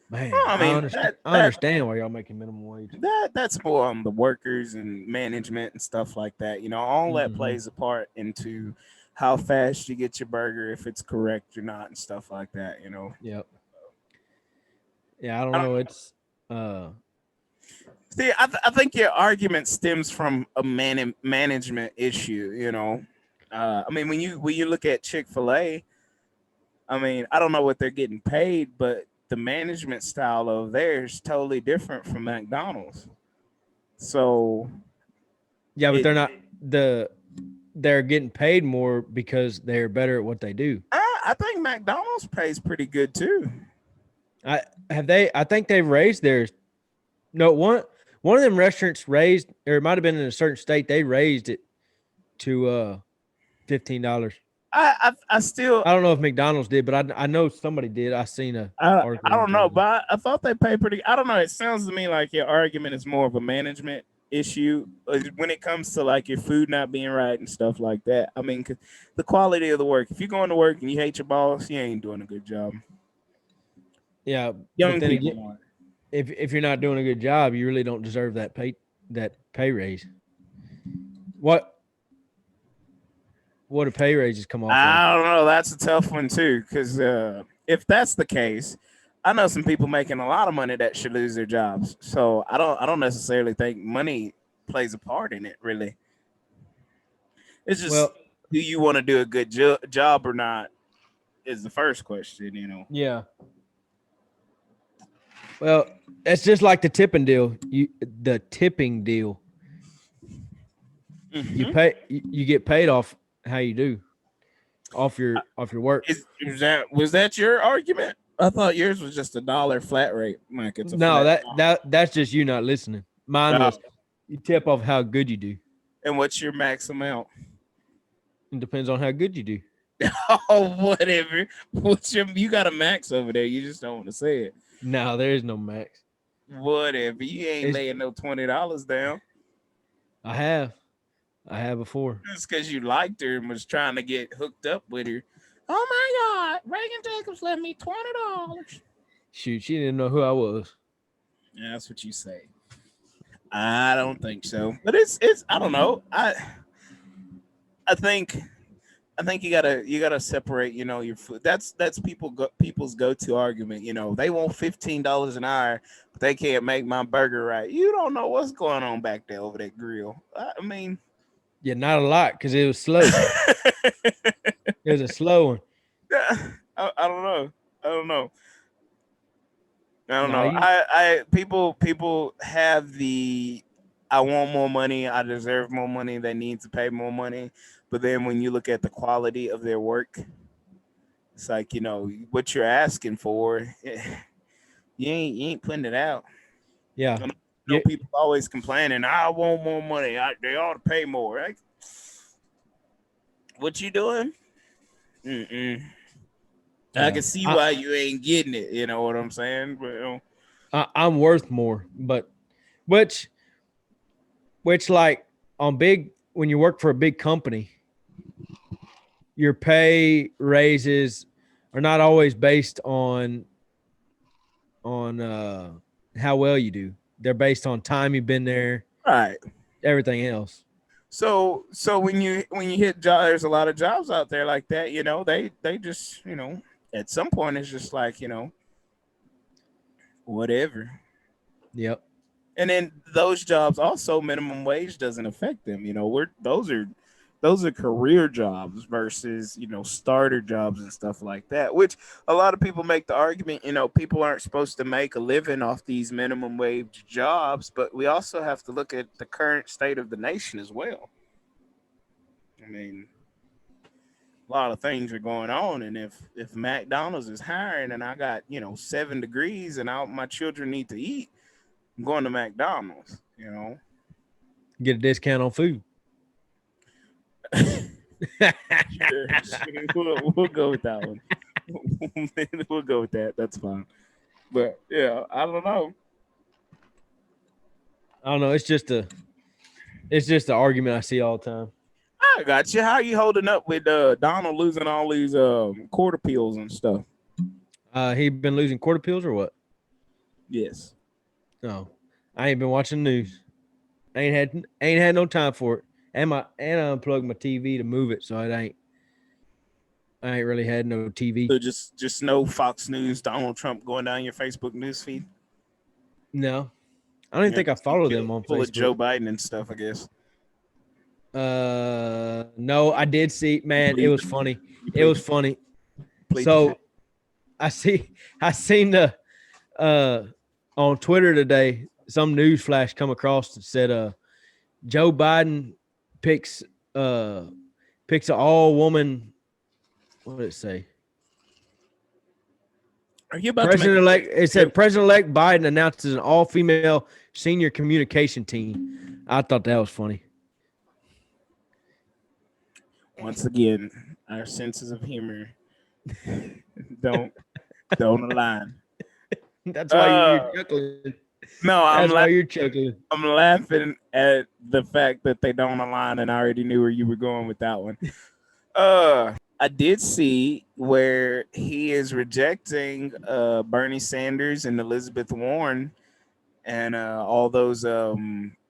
man, Well, I mean, I understand why y'all making minimum wage. That's more on the workers and management and stuff like that. All that Mhm. plays a part into how fast you get your burger, if it's correct or not, and stuff like that. Yep. Yeah, I don't know. It's See, I think your argument stems from a management issue. I mean, when you look at Chick-fil-A, I mean, I don't know what they're getting paid, but the management style of theirs is totally different from McDonald's. So yeah, but they're getting paid more because they're better at what they do. I think McDonald's pays pretty good too. I think they've raised theirs. No, one of them restaurants raised, or it might have been in a certain state, they raised it to $15. I still I don't know if McDonald's did, but I know somebody did. I seen a I article don't know, on but I thought they pay pretty. I don't know. It sounds to me like your argument is more of a management issue when it comes to like your food not being right and stuff like that. I mean, 'cause the quality of the work. If you're going to work and you hate your boss, you ain't doing a good job. Yeah, Young but then people again, want. if you're not doing a good job, you really don't deserve that pay raise. What do pay raises come off of? I don't know. That's a tough one too, because if that's the case, I know some people making a lot of money that should lose their jobs. So I don't necessarily think money plays a part in it. Really, it's just Well, do you want to do a good job or not is the first question. yeah. Well, it's just like the tipping deal. The tipping deal. You you get paid off how you do, off your work. Was that your argument? I thought yours was just $1 flat rate, Mike. It's a No, flat that's just you not listening. Mine was you tip off how good you do. And what's your max amount? It depends on how good you do. Oh, whatever. You got a max over there? You just don't want to say it. No, there is no max. Whatever. You ain't laying no $20 down. I have before. Just because you liked her and was trying to get hooked up with her. Oh my God, Reagan Jacobs left me $20. Shoot, she didn't know who I was. Yeah, that's what you say. I don't think so, but it's I don't know. I think you gotta separate. Your food. That's people's go-to argument. They want $15 an hour, but they can't make my burger right. You don't know what's going on back there over that grill. I mean, yeah, not a lot because it was slow. It was a slow one. I don't know. I don't know. People have the I want more money. I deserve more money. They need to pay more money. But then when you look at the quality of their work, it's like, what you're asking for, you ain't putting it out. Yeah. People always complaining, I want more money. They ought to pay more. Right? What you doing? I Yeah. can see why you ain't getting it. You know what I'm saying? But, I'm worth more, but which like on big when you work for a big company, your pay raises are not always based on how well you do. They're based on time you've been there, right. everything else. So when you hit job, there's a lot of jobs out there like that. You know, they just at some point it's just like whatever. Yep. And then those jobs also minimum wage doesn't affect them. Those are career jobs versus starter jobs and stuff like that. Which a lot of people make the argument. People aren't supposed to make a living off these minimum wage jobs, but we also have to look at the current state of the nation as well. I mean, a lot of things are going on, and if McDonald's is hiring and I got 7 degrees and my children need to eat, I'm going to McDonald's. Get a discount on food. Sure. We'll go with that one. We'll go with that. That's fine. But yeah, I don't know. I don't know. It's just the argument I see all the time. I got you. How you holding up with Donald losing all these court appeals and stuff? He been losing court appeals or what? Yes. No, I ain't been watching the news. I ain't had no time for it. And I unplugged my TV to move it, so I ain't really had no TV. So just no Fox News, Donald Trump going down your Facebook news feed. No, I don't even think I follow them on full Facebook. Of Joe Biden and stuff, I guess. No, I did see. Man, it was funny. It was funny. So I seen the on Twitter today some news flash come across that said Joe Biden picks an all woman. What did it say? Are you about President-elect? It said President-elect Biden announces an all-female senior communication team. I thought that was funny. Once again, our senses of humor don't align. That's why you're chuckling. No, That's why you're chuckling. I'm laughing at the fact that they don't align, and I already knew where you were going with that one. I did see where he is rejecting Bernie Sanders and Elizabeth Warren and all those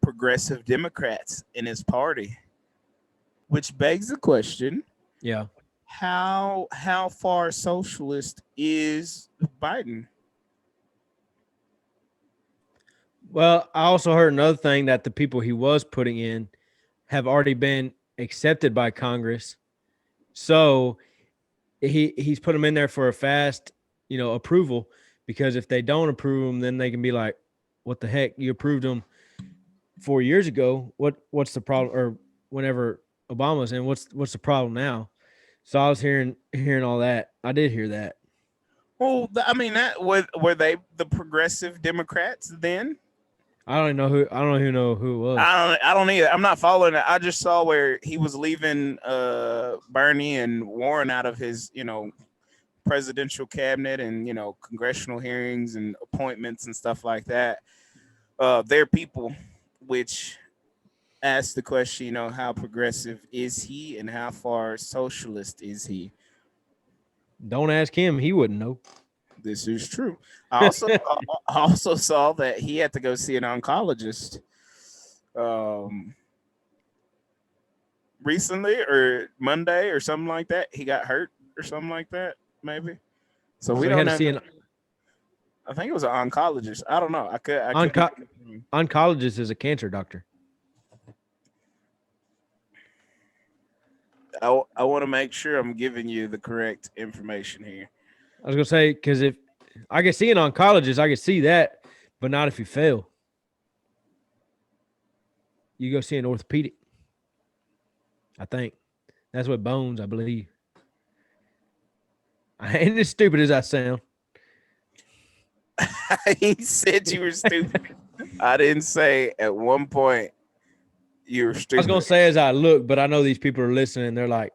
progressive Democrats in his party, which begs the question: Yeah, how far socialist is Biden? Well, I also heard another thing that the people he was putting in have already been accepted by Congress. So he's put them in there for a fast, approval, because if they don't approve them, then they can be like, what the heck? You approved them 4 years ago. What's the problem? Or whenever Obama's in, what's the problem now? So I was hearing all that. I did hear that. Well, I mean, that were they the progressive Democrats then? I don't know who it was. I don't either. I'm not following it. I just saw where he was leaving Bernie and Warren out of his, presidential cabinet and, congressional hearings and appointments and stuff like that. They're people, which ask the question, how progressive is he and how far socialist is he? Don't ask him. He wouldn't know. This is true. I also saw that he had to go see an oncologist recently or Monday or something like that. He got hurt or something like that, maybe. So we don't have. I think it was an oncologist. I don't know. Oncologist is a cancer doctor. I want to make sure I'm giving you the correct information here. I was gonna say, because if I can see an oncologist, I can see that, but not if you fail. You go see an orthopedic. I think that's what bones, I believe. I ain't as stupid as I sound. He said you were stupid. I didn't say at one point you were stupid. I was gonna say as I look, but I know these people are listening. They're like,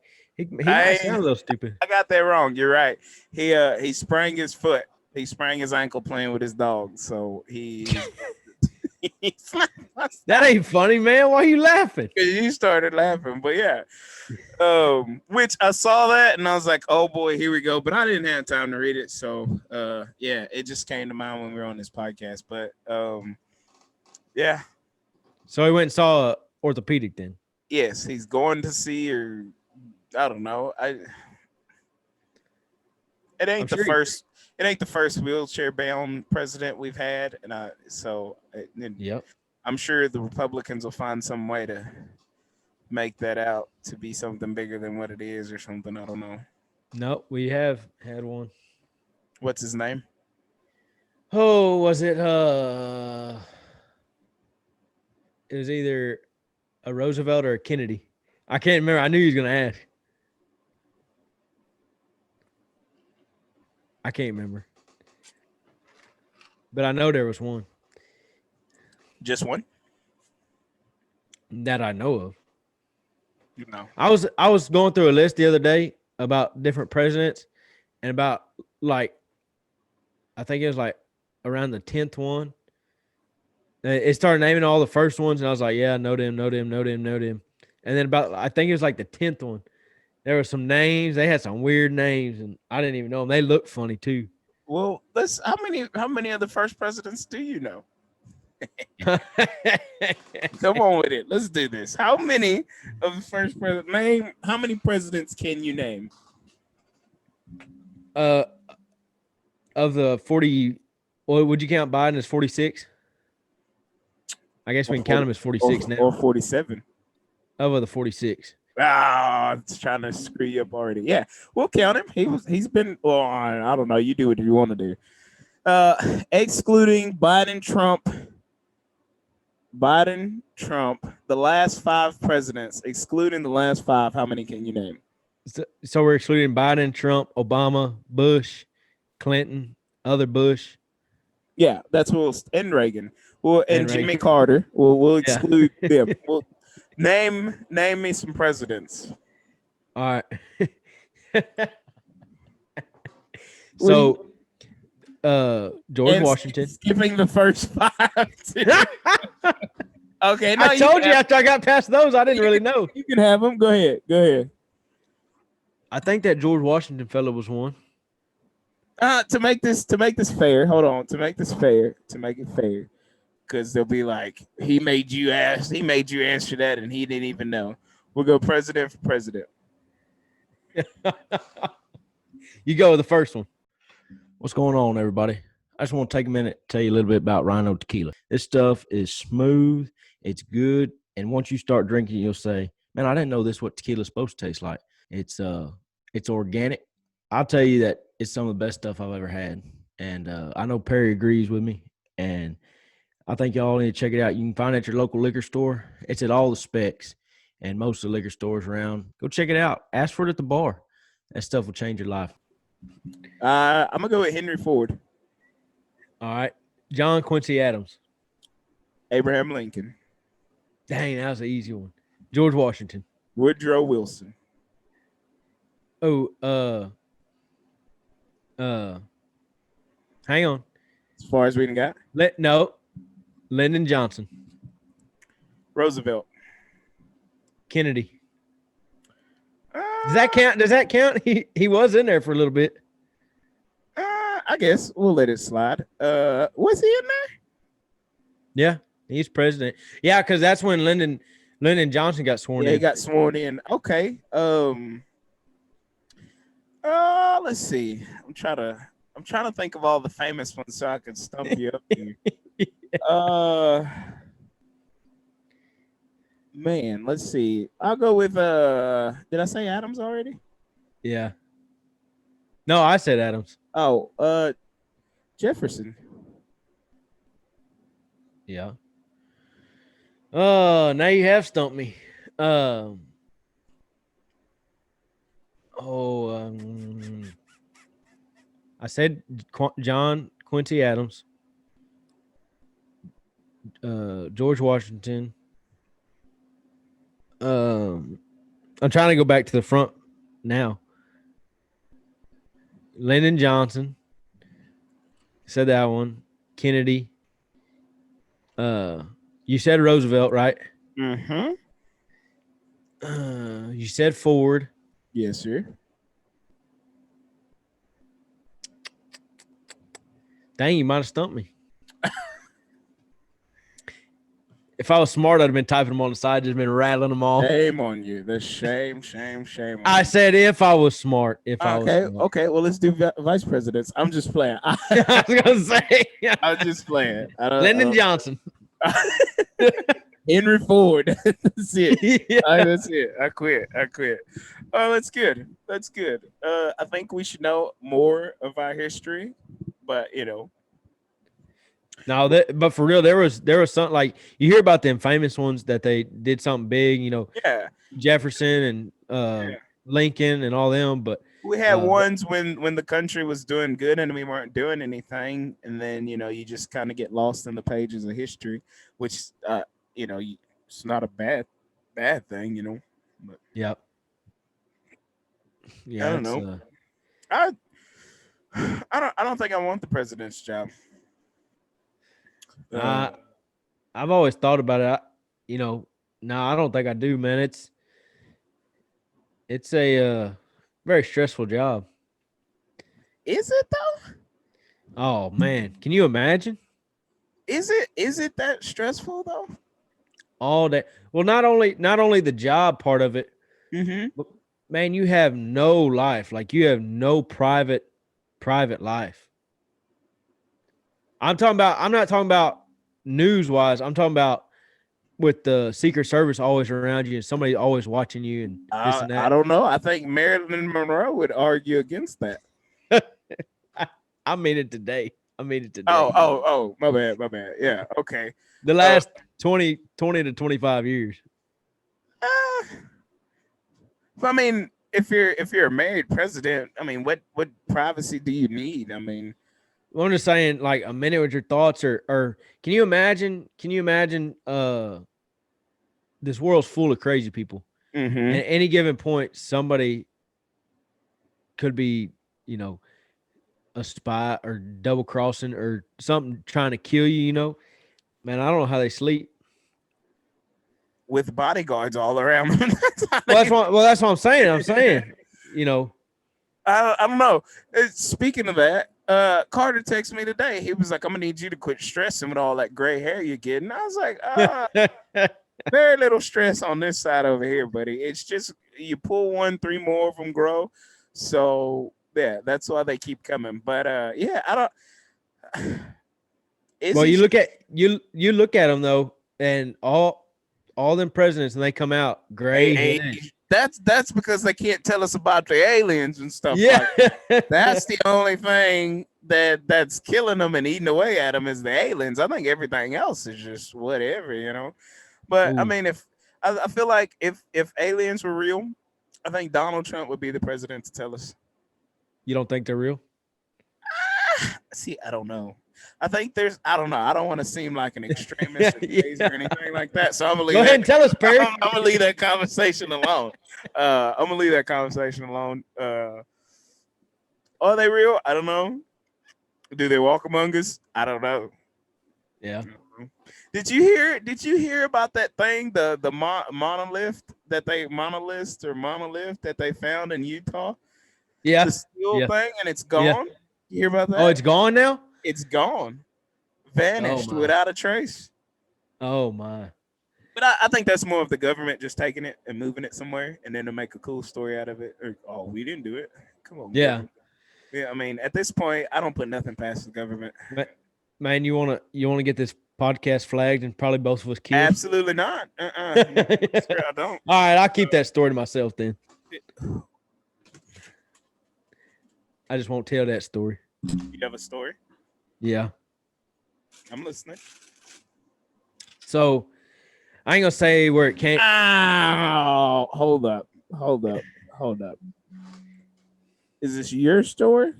He might sound a little stupid. I got that wrong. You're right. He sprang his foot. He sprang his ankle playing with his dog. So he's That ain't funny, man. Why are you laughing? you started laughing, but yeah. Which I saw that and I was like, oh boy, here we go. But I didn't have time to read it. So yeah, it just came to mind when we were on this podcast. But yeah. So he went and saw a orthopedic then. Yes, he's going to see, or I don't know. It ain't the first. It ain't the first wheelchair bound president we've had, and Yep. I'm sure the Republicans will find some way to make that out to be something bigger than what it is, or something. I don't know. No, we have had one. What's his name? Oh, was it? It was either a Roosevelt or a Kennedy. I can't remember. I knew he was gonna ask. I can't remember, but I know there was one Just one? that I know of. You know. I was going through a list the other day about different presidents, and about like, I think it was like around the 10th one. It started naming all the first ones, and I was like, yeah, know them. And then about, I think it was like the 10th one. There were some names. They had some weird names, and I didn't even know them. They looked funny too. Well, how many of the first presidents do you know? Come on with it. Let's do this. How many of the first president how many presidents can you name? Of the 40, well, would you count Biden as 46? I guess we can count him as 46 now. Or 47. Of the 46. It's trying to screw you up already. Yeah, we'll count him. He's been, well, I don't know. You do what you want to do. Excluding Biden, Trump, the last 5 presidents, excluding the last 5, how many can you name? So we're excluding Biden, Trump, Obama, Bush, Clinton, other Bush. Yeah, that's and Reagan. Well, and Jimmy Reagan. Carter. We'll exclude them. Well, name me some presidents. All right. So George Washington. Skipping the first 5. Okay, no, I told you after I got past those, I didn't really know. You can have them. Go ahead. I think that George Washington fellow was one. To make this fair, hold on. To make it fair, because they'll be like, he made you answer that, and he didn't even know. We'll go president for president. You go with the first one. What's going on, everybody? I just want to take a minute to tell you a little bit about Rhino Tequila. This stuff is smooth, it's good, and once you start drinking, you'll say, man, I didn't know this what tequila's supposed to taste like. It's organic. I'll tell you that it's some of the best stuff I've ever had. And I know Perry agrees with me, and I think y'all need to check it out. You can find it at your local liquor store. It's at all the specs and most of the liquor stores around. Go check it out. Ask for it at the bar. That stuff will change your life. I'm going to go with Henry Ford. All right. John Quincy Adams. Abraham Lincoln. Dang, that was an easy one. George Washington. Woodrow Wilson. Oh, hang on. As far as we done got? No. Lyndon Johnson. Roosevelt. Kennedy. Does that count? He was in there for a little bit. I guess we'll let it slide. Was he in there? Yeah, he's president. Yeah, because that's when Lyndon Johnson got sworn in. Yeah, he got sworn in. Okay. Let's see. I'm trying to think of all the famous ones so I can stump you up here. Man, let's see. I'll go with did I say Adams already? Yeah. No, I said Adams. Oh, Jefferson. Yeah. Oh, now you have stumped me. I said John Quincy Adams, George Washington. I'm trying to go back to the front now. Lyndon Johnson said that one. Kennedy. You said Roosevelt, right? Mm-hmm. You said Ford. Yes, sir. Dang, you might have stumped me. If I was smart, I'd have been typing them on the side, just been rattling them off. Shame on you. The shame on I you. said if I was smart. If I was Okay, smart. okay. Well, let's do vice presidents. I'm just playing. I was gonna say I'm just playing. Lyndon Johnson. Henry Ford. That's it. Yeah. That's it. I quit. Oh, that's good. That's good. I think we should know more of our history, but No, but for real, there was something like you hear about them famous ones that they did something big, yeah, Jefferson and yeah. Lincoln and all them, but We had ones when the country was doing good and we weren't doing anything, and then you just kind of get lost in the pages of history, which it's not a bad thing. But yeah. I don't know. I I don't think I want the president's job. I've always thought about it. No, I don't think I do, man. It's a very stressful job. Is it though? Oh man, can you imagine Is it that stressful though? all that? Well, not only the job part of it, Mm-hmm. but man, you have no life. Like you have no private life. I'm not talking about news wise. I'm talking about with the Secret Service always around you and somebody always watching you and this and I that. don't know. I think Marilyn Monroe would argue against that. I mean it today. Oh, my bad. Yeah, okay. The last 20 to 25 years. I mean, if you're a married president, I mean, what privacy do you need? I mean, Well, I'm just saying, like a minute with your thoughts, or can you imagine? This world's full of crazy people. mm-hmm. At any given point, somebody could be, a spy or double crossing or something trying to kill you. Man, I don't know how they sleep. with bodyguards all around them. That's what I'm saying. I don't know. Speaking of that, Carter texted me today. He was like, "I'm gonna need you to quit stressing with all that gray hair you're getting." I was like, very little stress on this side over here, buddy. It's just you pull one, 3 more of them grow. So yeah, that's why they keep coming. But yeah, I don't. Well, you look at them though, and all them presidents, and they come out gray. Hey, that's because they can't tell us about the aliens and stuff. Yeah, like that's the only thing that's killing them and eating away at them is the aliens. I think everything else is just whatever. But I mean, if I feel like if aliens were real, I think Donald Trump would be the president to tell us. You don't think they're real? See, I don't know. I think I don't know. I don't want to seem like an extremist or crazy or anything like that. So I'm gonna leave Go ahead and tell us, Perry. I'm gonna leave that conversation alone. Are they real? I don't know. Do they walk among us? I don't know. Yeah. Did you hear about that thing, the monolith that they found in Utah? Yeah. The steel thing, and it's gone. Yeah. You hear about that? Oh, it's gone now? It's gone. Vanished without a trace. Oh my. But I think that's more of the government just taking it and moving it somewhere and then to make a cool story out of it. Or, we didn't do it. Come on. Yeah. Government. Yeah, I mean, at this point, I don't put nothing past the government. Man, you wanna get this podcast flagged and probably both of us killed? Absolutely not. I don't. All right, I'll keep that story to myself then. I just won't tell that story. You have a story? Yeah. I'm listening. So I ain't gonna say where it came. Oh, hold up. Is this your story?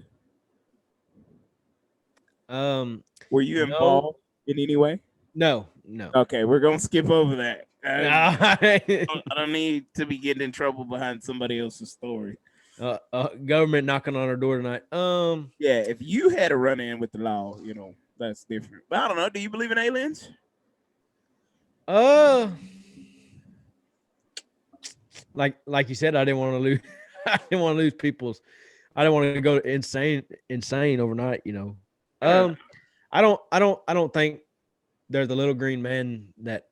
Were you involved in any way? No. Okay, we're gonna skip over that. I don't need to be getting in trouble behind somebody else's story. Government knocking on our door tonight. Yeah, if you had a run in with the law, that's different. But I don't know. Do you believe in aliens? Uh, like you said, I didn't want to lose. I didn't want to lose people's. I didn't want to go insane overnight. Uh, I don't think they're the little green man that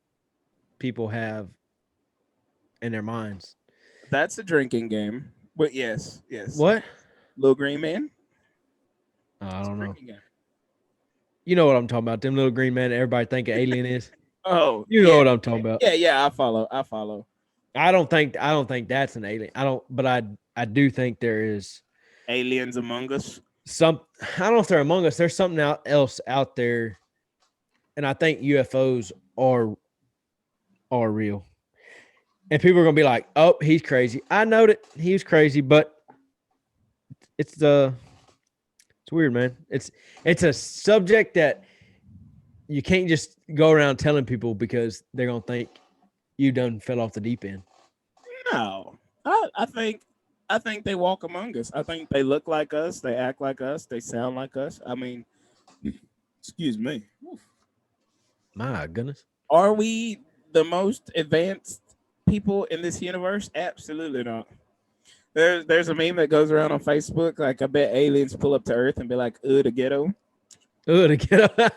people have in their minds. that's a drinking game. But yes. What? Little Green Man. I It's a don't know. drinking game. You know what I'm talking about? Them little green men. Everybody think an alien is. Oh, You know what I'm talking about. Yeah. I follow. I don't think that's an alien. But I do think there is Aliens Among Us. some. I don't know if they're among us. There's something else out there, and I think UFOs are real. And people are gonna be like, "Oh, he's crazy." I know that he was crazy, but it's weird, man. It's a subject that you can't just go around telling people because they're gonna think you done fell off the deep end. No, I think they walk among us. I think they look like us. They act like us. They sound like us. I mean, excuse me. My goodness. Are we the most advanced people in this universe? Absolutely not. There's a meme that goes around on Facebook. Like, I bet aliens pull up to Earth and be like, the ghetto. Oh, to get up.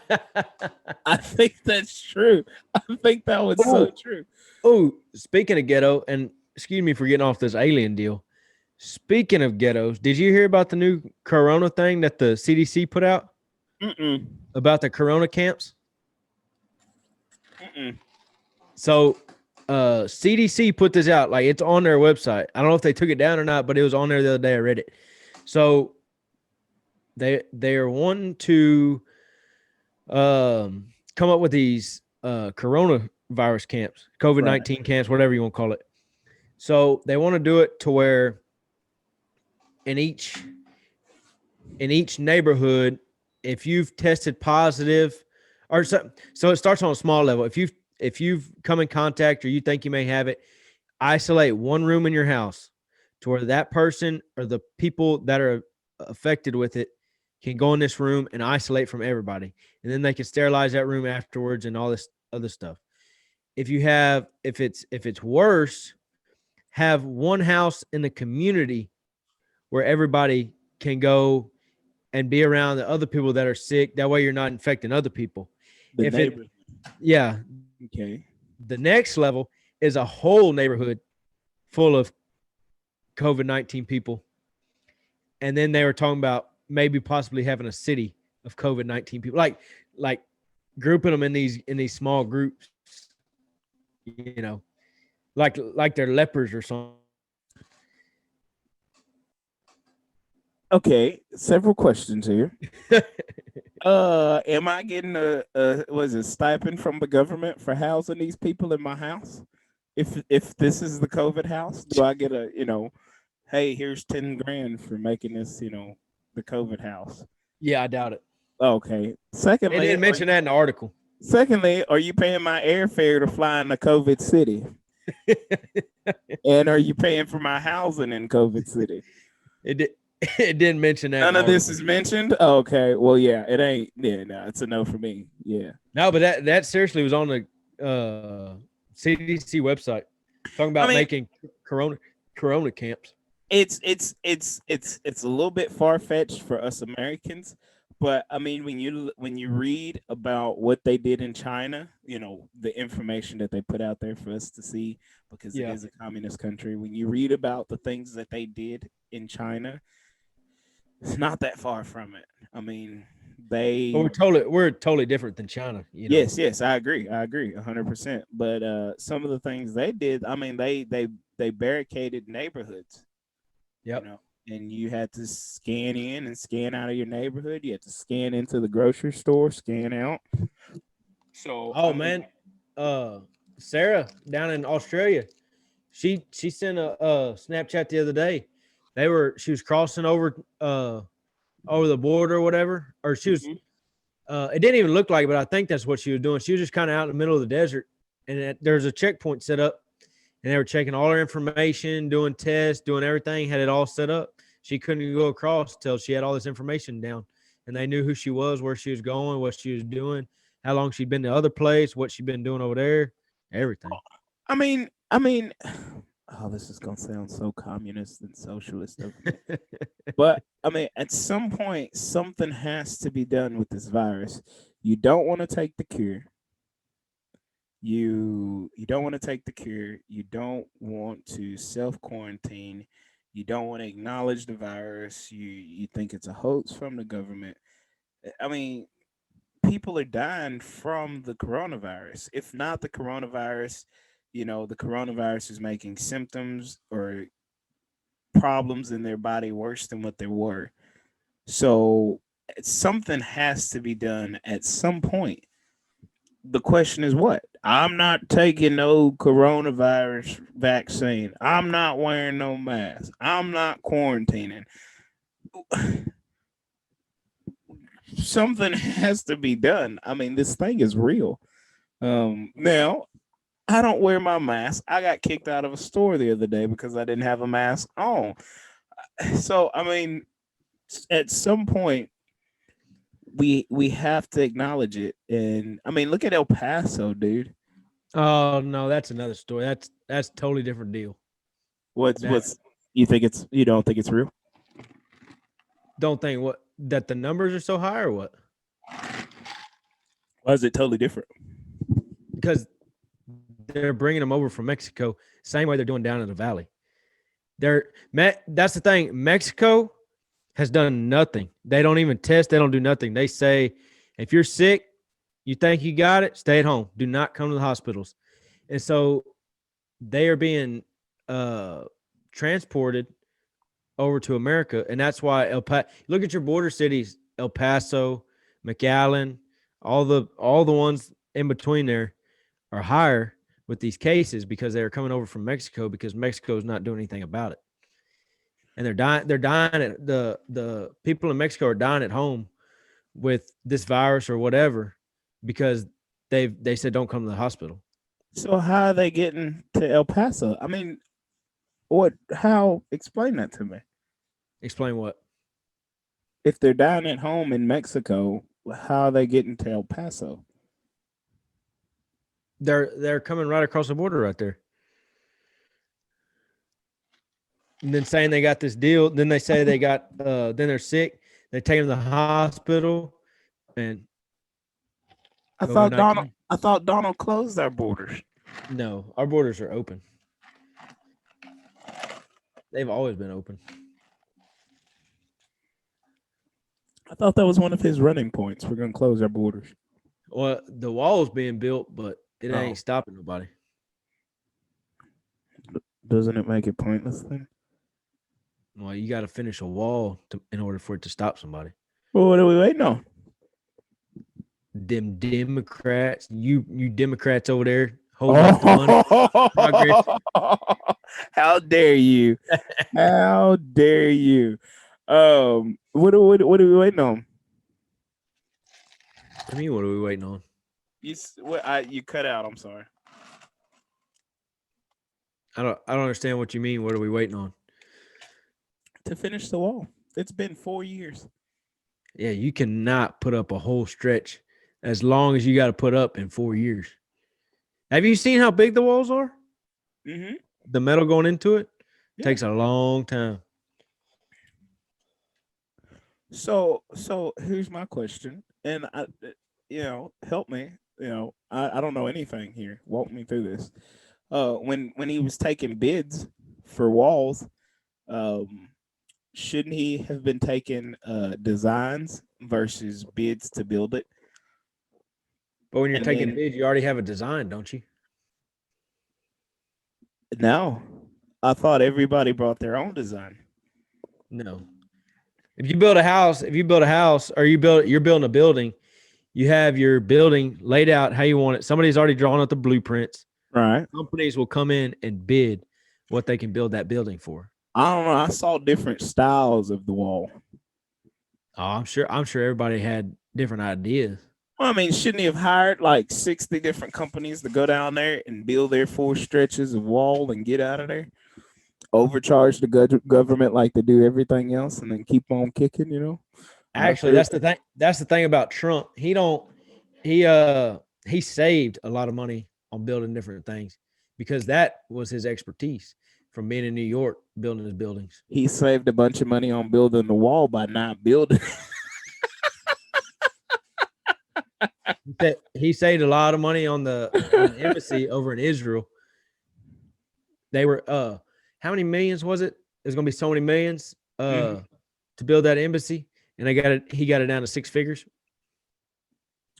I think that's true. I think that was so true. Oh, speaking of ghetto, and excuse me for getting off this alien deal. Speaking of ghettos, did you hear about the new Corona thing that the CDC put out about the Corona camps? So, CDC put this out. Like, it's on their website. I don't know if they took it down or not, but it was on there the other day. I read it. So, they're wanting to come up with these coronavirus camps, COVID-19 camps, whatever you want to call it. So they want to do it to where in each neighborhood, if you've tested positive, or so it starts on a small level. If you've come in contact or you think you may have it, isolate one room in your house to where that person or the people that are affected with it can go in this room and isolate from everybody. And then they can sterilize that room afterwards and all this other stuff. If it's worse, have one house in the community where everybody can go and be around the other people that are sick. That way you're not infecting other people. Yeah. Okay. The next level is a whole neighborhood full of COVID-19 people. And then they were talking about maybe possibly having a city of COVID-19 people, like grouping them in these small groups, like they're lepers or something. Okay, several questions here. Am I getting a stipend from the government for housing these people in my house? If this is the COVID house, do I get hey, here's 10 grand for making this, the COVID house? Yeah, I doubt it. Okay. Secondly, they didn't mention that in the article. Secondly, are you paying my airfare to fly into COVID City? And are you paying for my housing in COVID City? It didn't mention that. None of this is mentioned. Okay, well, yeah, it ain't. Yeah, no, it's a no for me. Yeah. No, but that seriously was on the CDC website talking about making Corona camps. It's a little bit far fetched for us Americans, but I mean, when you read about what they did in China, the information that they put out there for us to see, because it is a communist country. When you read about the things that they did in China, it's not that far from it. I mean, we're totally different than China. Yes, I agree 100%. But some of the things they did, I mean, they barricaded neighborhoods. Yep. And you had to scan in and scan out of your neighborhood. You had to scan into the grocery store, scan out. So, Sarah down in Australia, she sent a Snapchat the other day. She was crossing over the border or whatever, or she was. It didn't even look like it, but I think that's what she was doing. She was just kind of out in the middle of the desert, and there's a checkpoint set up, and they were checking all her information, doing tests, doing everything, had it all set up. She couldn't go across till she had all this information down, and they knew who she was, where she was going, what she was doing, how long she'd been to other place, what she'd been doing over there, everything. I mean, oh, this is gonna sound so communist and socialist of me. But I mean, at some point, something has to be done with this virus. You don't want to take the cure. You don't want to take the cure. You don't want to self quarantine. You don't want to acknowledge the virus. You think it's a hoax from the government. I mean, people are dying from the coronavirus. If not the coronavirus, the coronavirus is making symptoms or problems in their body worse than what they were. So something has to be done at some point. The question is what? I'm not taking no coronavirus vaccine. I'm not wearing no mask. I'm not quarantining. Something has to be done. I mean, this thing is real. Now, I don't wear my mask. I got kicked out of a store the other day because I didn't have a mask on. So, I mean, at some point, we have to acknowledge it. And I mean, look at El Paso, dude. Oh no, that's another story. That's a totally different deal. What's you don't think it's real? Don't think what that the numbers are so high or what? Why is it totally different? Because they're bringing them over from Mexico, same way they're doing down in the valley. That's the thing. Mexico has done nothing. They don't even test. They don't do nothing. They say, if you're sick, you think you got it, stay at home. Do not come to the hospitals. And so they are being transported over to America. And that's why look at your border cities, El Paso, McAllen, all the ones in between there are higher with these cases because they're coming over from Mexico because Mexico is not doing anything about it. And they're dying at the people in Mexico are dying at home with this virus or whatever because they said don't come to the hospital. So how are they getting to El Paso? I mean, how explain that to me. Explain what? If they're dying at home in Mexico, how are they getting to El Paso? They're coming right across the border right there. And then saying they got this deal, then they say they got then they're sick, they take them to the hospital and I thought Donald closed our borders. No, our borders are open. They've always been open. I thought that was one of his running points. We're gonna close our borders. Well, the wall's being built, but it ain't stopping nobody. Doesn't it make it pointless then? Well, you got to finish a wall in order for it to stop somebody. Well, what are we waiting on? Them Democrats, you Democrats over there holding up the money. How dare you? How dare you? What are we waiting on? I mean, what are we waiting on? You cut out. I'm sorry. I don't understand what you mean. What are we waiting on? To finish the wall. It's been 4 years. Yeah, you cannot put up a whole stretch as long as you got to put up in 4 years. Have you seen how big the walls are? Mm-hmm. The metal going into it takes a long time. So here's my question, and help me. I don't know anything here. Walk me through this. When he was taking bids for walls, shouldn't he have been taking designs versus bids to build it? But when you're taking bids, you already have a design, don't you? No, I thought everybody brought their own design. No. If you build a house, or you're building a building, you have your building laid out how you want it. Somebody's already drawn up the blueprints. Right. Companies will come in and bid what they can build that building for. I don't know. I saw different styles of the wall. Oh, I'm sure everybody had different ideas. Well, I mean, shouldn't he have hired like 60 different companies to go down there and build their 4 stretches of wall and get out of there? Overcharge the government like they do everything else, and then keep on kicking. I'm not Actually, sure. that's the thing. That's the thing about Trump. He saved a lot of money on building different things because that was his expertise from being in New York building his buildings. He saved a bunch of money on building the wall by not building. He saved a lot of money on the embassy over in Israel. They were how many millions was it? There's gonna be so many millions to build that embassy, and he got it down to 6 figures.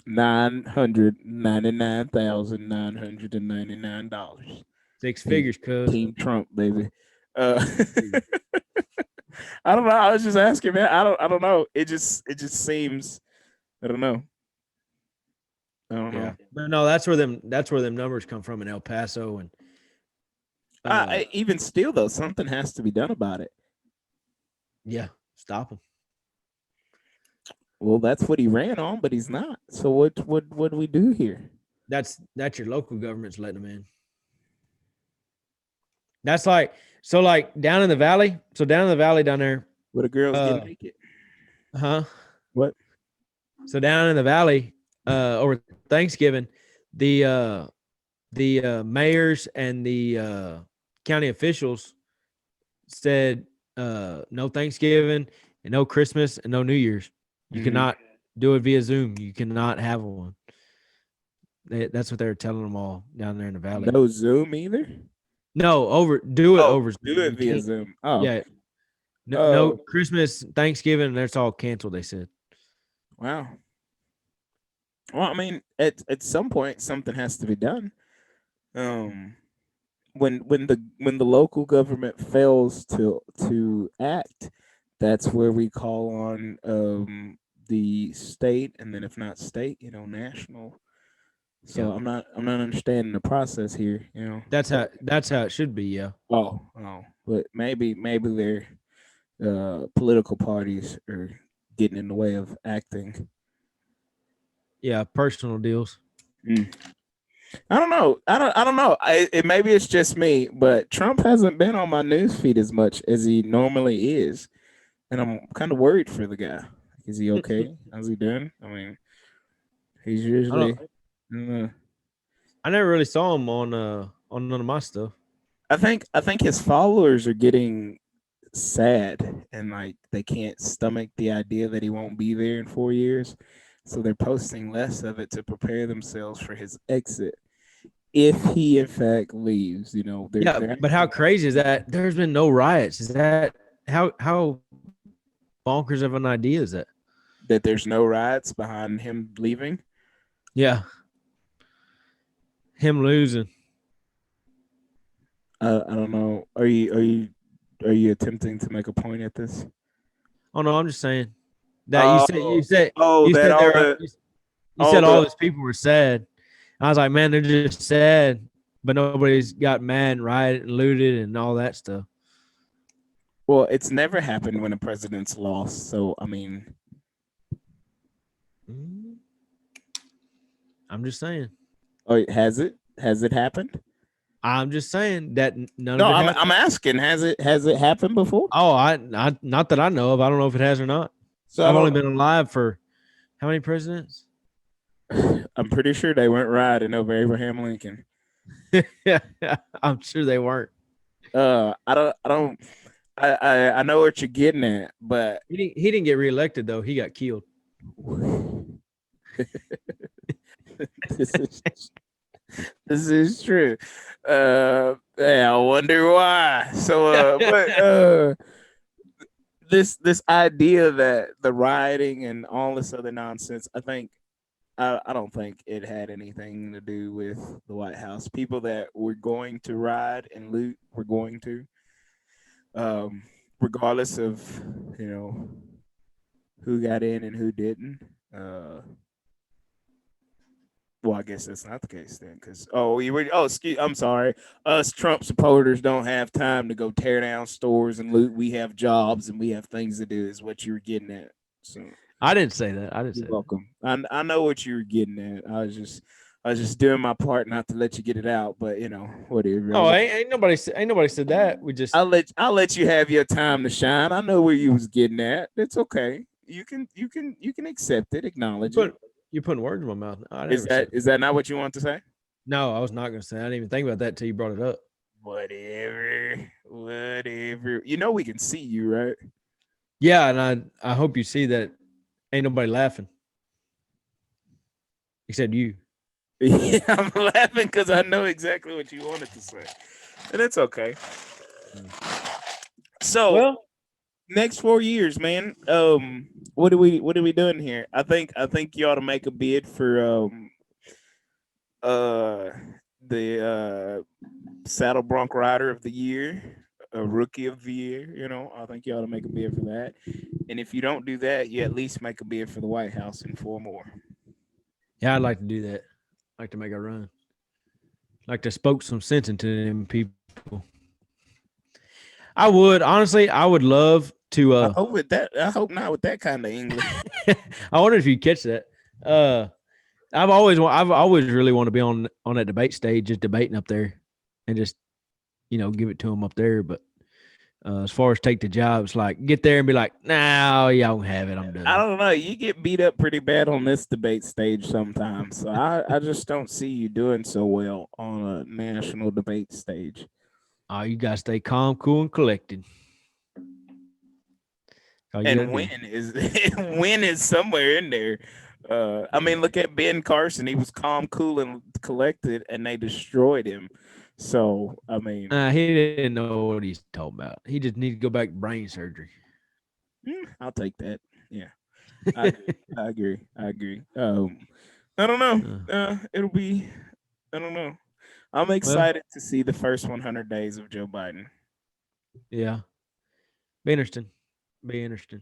$999,999. 6 figures, cuz. Team Trump, baby. I don't know. I was just asking, man. I don't know. It just seems. I don't know. Yeah, but no, that's where them numbers come from in El Paso, and Even still, though, something has to be done about it. yeah, stop them. Well, that's what he ran on, but he's not. So what do we do here? That's your local government's letting them in. That's like down in the valley. So down in the valley down there, Where the girls get naked. huh? What? So down in the valley, over Thanksgiving, the mayors and the county officials said no Thanksgiving and no Christmas and no New Year's. You cannot do it via Zoom. You cannot have one. That's what they were telling them all down there in the valley. No Zoom either. No, do it over Zoom. Do it via Zoom. Oh, yeah. No Christmas, Thanksgiving, that's all canceled. They said. Wow. Well, I mean, at some point, something has to be done. When the local government fails to act, that's where we call on the state, and then if not state, national. So Yeah. I'm not understanding the process here. That's how it should be. Yeah. Oh, but maybe their political parties are getting in the way of acting. Yeah, personal deals. I don't know. I don't know. Maybe it's just me, but Trump hasn't been on my news feed as much as he normally is, and I'm kind of worried for the guy. Is he okay? How's he doing? I mean, he's usually. I never really saw him on none of my stuff. I think his followers are getting sad and like they can't stomach the idea that he won't be there in 4 years. So they're posting less of it to prepare themselves for his exit. If he in fact leaves, But how crazy is that? There's been no riots. Is that how bonkers of an idea is that? That there's no riots behind him leaving? Yeah. Him losing. I don't know. Are you attempting to make a point at this? Oh no, I'm just saying that you said all these people were sad. I was like, man, they're just sad, but nobody's got mad and rioted and looted and all that stuff. Well, it's never happened when a president's lost. So I mean, I'm just saying. Oh, has it? Has it happened? I'm just saying that none No, of it I'm asking. Has it happened before? Oh, I not that I know of. I don't know if it has or not. So I've only been alive for how many presidents? I'm pretty sure they weren't riding over Abraham Lincoln. Yeah, I'm sure they weren't. I know what you're getting at, but he didn't get reelected though. He got killed. This is true. Yeah, I wonder why. So, but this idea that the rioting and all this other nonsense, I don't think it had anything to do with the White House. People that were going to riot and loot were going to, regardless of who got in and who didn't. Well, I guess that's not the case then, because I'm sorry. Us Trump supporters don't have time to go tear down stores and loot. We have jobs and we have things to do. Is what you were getting at. So I didn't say that. I didn't say You're that. welcome. I know what you were getting at. I was just doing my part not to let you get it out, but whatever. No, ain't nobody said that. We just I'll let you have your time to shine. I know where you was getting at. It's okay. You can accept it, acknowledge it. put you putting words in my mouth. I Is never that said. is that not what you want to say? No, I was not gonna say. I didn't even think about that till you brought it up. Whatever. We can see you, right? Yeah, and I hope you see that ain't nobody laughing except you. Yeah, I'm laughing because I know exactly what you wanted to say, and it's okay. So Well, next 4 years, man. What are we doing here? I think you ought to make a bid for uh the Saddle Bronc Rider of the Year, a Rookie of the Year. I think you ought to make a bid for that. And if you don't do that, you at least make a bid for the White House and 4 more. yeah, I'd like to do that. I'd like to make a run. Like to spoke some sense into them people. I would honestly. I would love to. I hope not with that kind of English. I wonder if you catch that. Uh, I've always really want to be on that debate stage, just debating up there, and just give it to them up there. But as far as take the jobs, like get there and be like, "No, y'all don't have it. I'm I done." don't know. You get beat up pretty bad on this debate stage sometimes. So I just don't see you doing so well on a national debate stage. Oh, you gotta stay calm, cool, and collected. All you And gotta do. win is somewhere in there. I mean, look at Ben Carson. He was calm, cool, and collected, and they destroyed him. So I mean, He didn't know what he's talking about. He just need to go back to brain surgery. I'll take that. Yeah, I agree. I agree. I agree. I don't know. It'll be. I don't know. I'm Well, excited to see the first 100 days of Joe Biden. yeah, be interesting. Be interesting.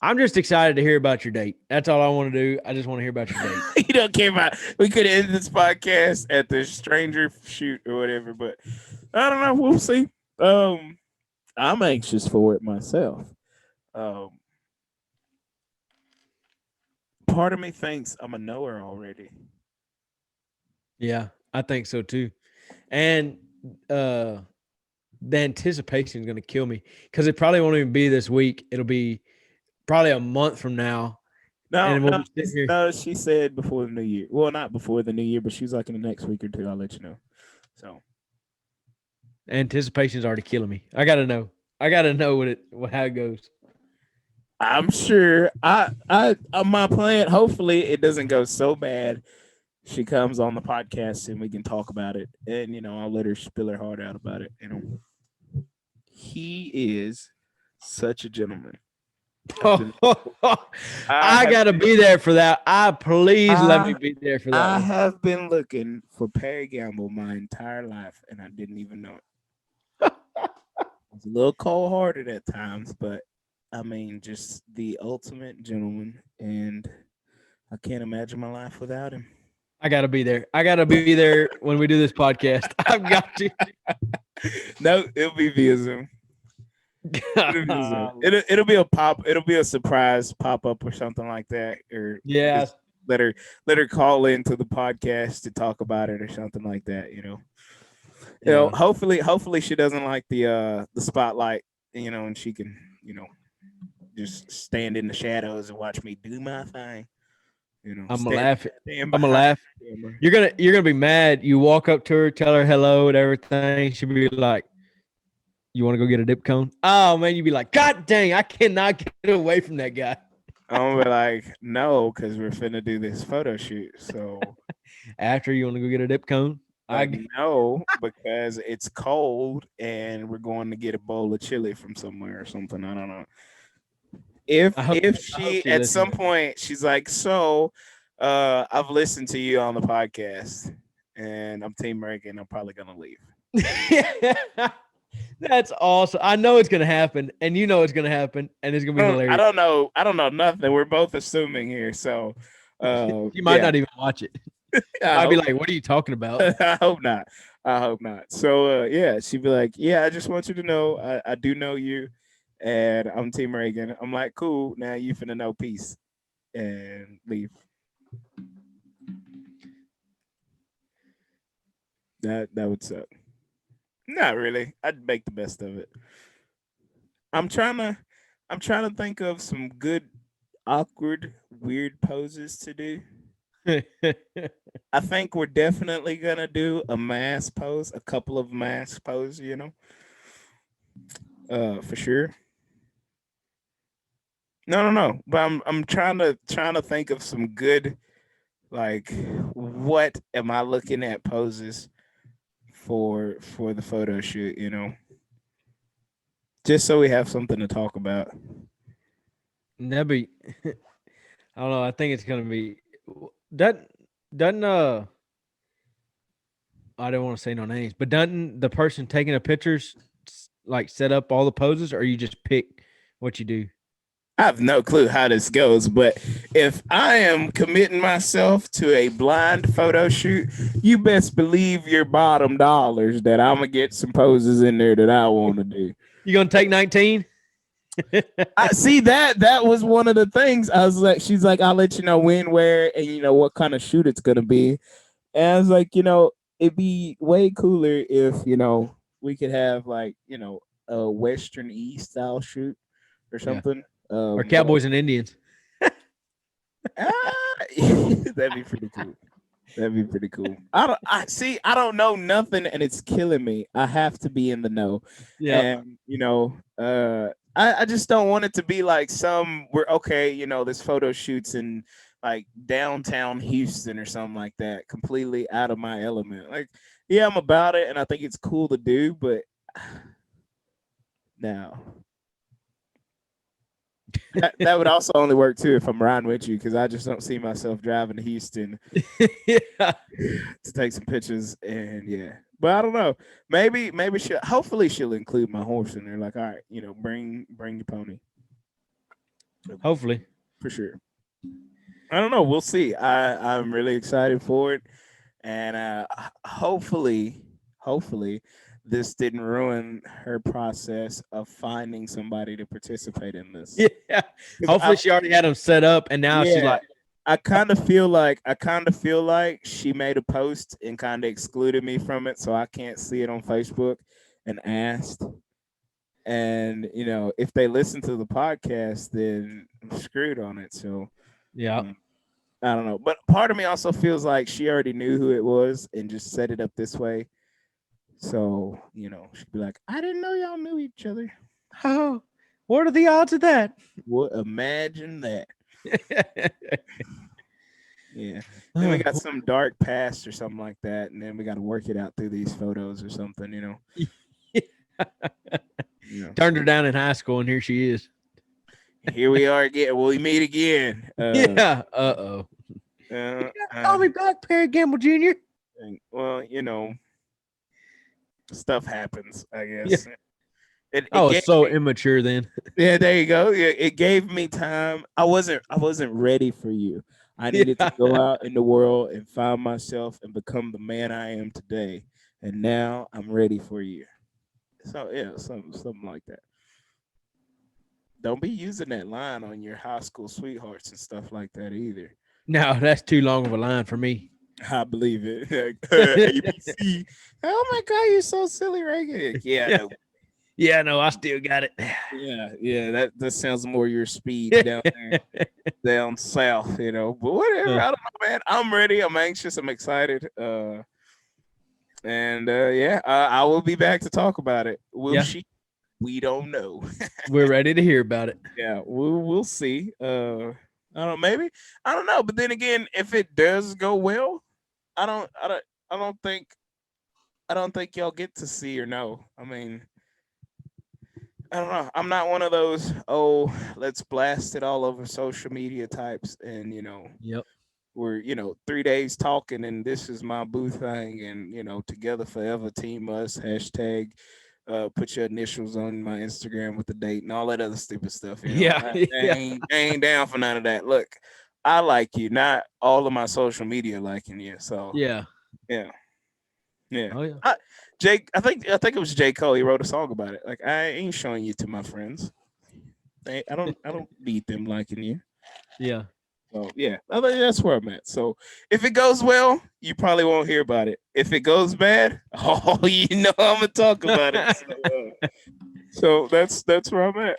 I'm just excited to hear about your date. That's all I want to do. I just want to hear about your date. You don't care about. We could end this podcast at the stranger shoot or whatever, but I don't know. We'll see. I'm anxious for it myself. Um, Part of me thinks I'm a knower already. Yeah, I think so too. And the anticipation is going to kill me because it probably won't even be this week. It'll be probably a month from now, No, and we'll no, be sitting here. no. She said before the new year. Well, not before the new year, but she's like in the next week or two. I'll let you know. So Anticipation's already killing me. I got to know. I got to know how it goes. I'm sure. My plan. Hopefully, it doesn't go so bad. She comes on the podcast and we can talk about it, and I'll let her spill her heart out about it. He is such a gentleman. I got to be there for that. Please let me I be there for that I one. have been looking for Perry Gamble my entire life, and I didn't even know it. It's a little cold hearted at times, but I mean, just the ultimate gentleman, and I can't imagine my life without him. I got to be there. I got to be there when we do this podcast. I've got to. No, it'll be via Zoom. It'll be, Zoom. It'll be a pop. It'll be a surprise pop up or something like that, or Yeah. just let her call into the podcast to talk about it or something like that. Hopefully she doesn't like the spotlight. And she can just stand in the shadows and watch me do my thing. I'm gonna laugh. stand I'm gonna behind laugh. the camera. You're gonna be mad. You walk up to her, tell her hello and everything. She'll be like, "You want to go get a dip cone?" Oh man, you'd be like, "God dang, I cannot get away from that guy." I'm gonna be like, no, because we're finna do this photo shoot. So After you want to go get a dip cone, no, because it's cold and we're going to get a bowl of chili from somewhere or something. I don't know. If I hope she she at listens. some point she's like, so I've listened to you on the podcast and I'm Team Reagan, I'm probably gonna leave. That's awesome. I know it's gonna happen, and you know it's gonna happen, and it's gonna be hilarious. I don't know nothing. We're both assuming here. So You might not even watch it. I'd be like, "What are you talking about?" I hope not. I hope not. So yeah, she'd be like, yeah, I just want you to know I do know you and I'm Team Reagan. I'm like, cool, now you finna know peace. and leave. That would suck. Not really. I'd make the best of it. I'm trying to I'm trying to think of some good awkward weird poses to do. I think we're definitely gonna do a mask pose, a couple of mask poses, for sure. No, no, no. But I'm trying to think of some good, like, what am I looking at poses for the photo shoot, just so we have something to talk about. That'd be. I don't know. I think it's gonna be that doesn't I don't want to say no names, but doesn't the person taking the pictures like set up all the poses, or you just pick what you do? I have no clue how this goes, but if I am committing myself to a blind photo shoot, you best believe your bottom dollars that I'm gonna get some poses in there that I want to do. You gonna take 19? I see that was one of the things. I was like, she's like, I'll let you know when, where, and what kind of shoot it's gonna be. And I was like, it'd be way cooler if we could have like a Western E style shoot or Yeah. something. Or Cowboys and Indians? That'd be pretty cool. That'd be pretty cool. I don't know nothing, and it's killing me. I have to be in the know. Yeah. And I just don't want it to be like we're okay, this photo shoots in like downtown Houston or something like that, completely out of my element. Like, yeah, I'm about it and I think it's cool to do, but no. That would also only work too if I'm riding with you, because I just don't see myself driving to Houston Yeah. to take some pictures. And yeah, but I don't know. Maybe hopefully she'll include my horse in there. Like, all right, bring your pony Hopefully. for sure. I don't know. We'll see. I'm really excited for it, and hopefully this didn't ruin her process of finding somebody to participate in this. Yeah. Hopefully she already had them set up, and now she's Yeah. like, I kind of feel like she made a post and kind of excluded me from it, so I can't see it on Facebook, and asked. And if they listen to the podcast, then I'm screwed on it. So yeah. I don't know. But part of me also feels like she already knew who it was and just set it up this way. So she'd be like, "I didn't know y'all knew each other." Oh, what are the odds of that? What? Imagine that. Yeah. Then we got some dark past or something like that, and then we got to work it out through these photos or something. Turned her down in high school, and here she is. Here we are again. Will we meet again? Yeah. Uh-oh. Call me back, Perry Gamble Jr. Well, stuff happens, I guess. Yeah. It It's so immature then. Yeah, there you go. Yeah, it gave me time. I wasn't ready for you. I needed to go out in the world and find myself and become the man I am today. And now I'm ready for you. So yeah, something like that. Don't be using that line on your high school sweethearts and stuff like that either. No, that's too long of a line for me. I believe it. ABC. Oh my God, you're so silly, Reagan. Yeah, I know. Yeah, no, I still got it. Yeah. That sounds more your speed down there, down south, But whatever. I don't know, man. I'm ready. I'm anxious. I'm excited. I will be back to talk about it. Will she? We don't know. We're ready to hear about it. Yeah, we'll see. I don't know, maybe. I don't know. But then again, if it does go well, I don't think y'all get to see or know. I mean, I don't know. I'm not one of those, let's blast it all over social media types, and Yep. we're 3 days talking, and this is my boo thing, and together forever, team us, hashtag put your initials on my Instagram with the date and all that other stupid stuff. Yeah. I ain't down for none of that. Look, I like you, not all of my social media liking you. So Yeah. yeah. Oh yeah. Jake, I think it was J. Cole. He wrote a song about it. Like, I ain't showing you to my friends. I don't need them liking you. Yeah. So yeah, I think that's where I'm at. So if it goes well, you probably won't hear about it. If it goes bad, oh, you know I'm gonna talk about it. So that's where I'm at.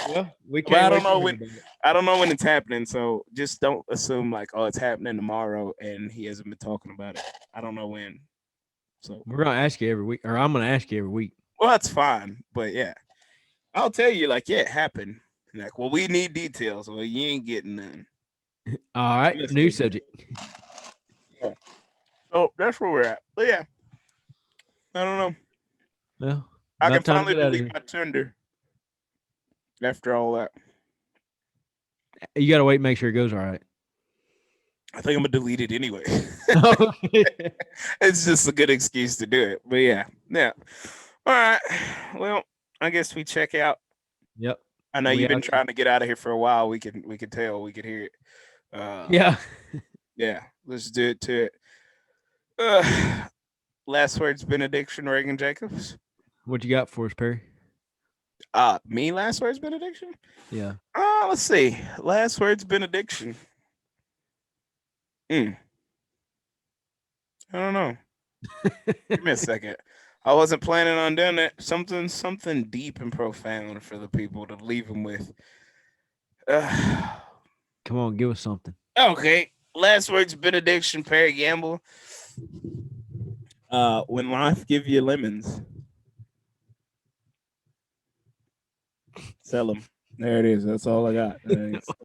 Well, we But I can't don't wait to know hear when about it. I don't know when it's happening. So just don't assume like, oh, it's happening tomorrow and he hasn't been talking about it. I don't know when. So We're gonna ask you every week, or I'm gonna ask you every week. well, that's fine. But yeah, I'll tell you like, yeah, it happened. Like, well, we need details. Well, you ain't getting none. All right, Let's new get- subject. So that's where we're at. But yeah, I don't know. Well, I can about time to finally get out of delete here. my Tinder after all that. You gotta wait, and make sure it goes all right. I think I'm gonna delete it anyway. Okay. It's just a good excuse to do it. But yeah. All right. Well, I guess we check out. Yep. I know We you've been out here. trying to get out of here for a while. We can tell, we can hear it. Yeah. Yeah. Let's do it to it. Last words, benediction, Reagan Jacobs. What you got for us, Perry? Me last words, benediction. Yeah. Let's see. Last words, benediction. I don't know. Give me a second. I wasn't planning on doing it. Something deep and profound for the people to leave them with. Come on, give us something. Okay. Last words, benediction, Perry Gamble. When life give you lemons, sell them. There it is. That's all I got.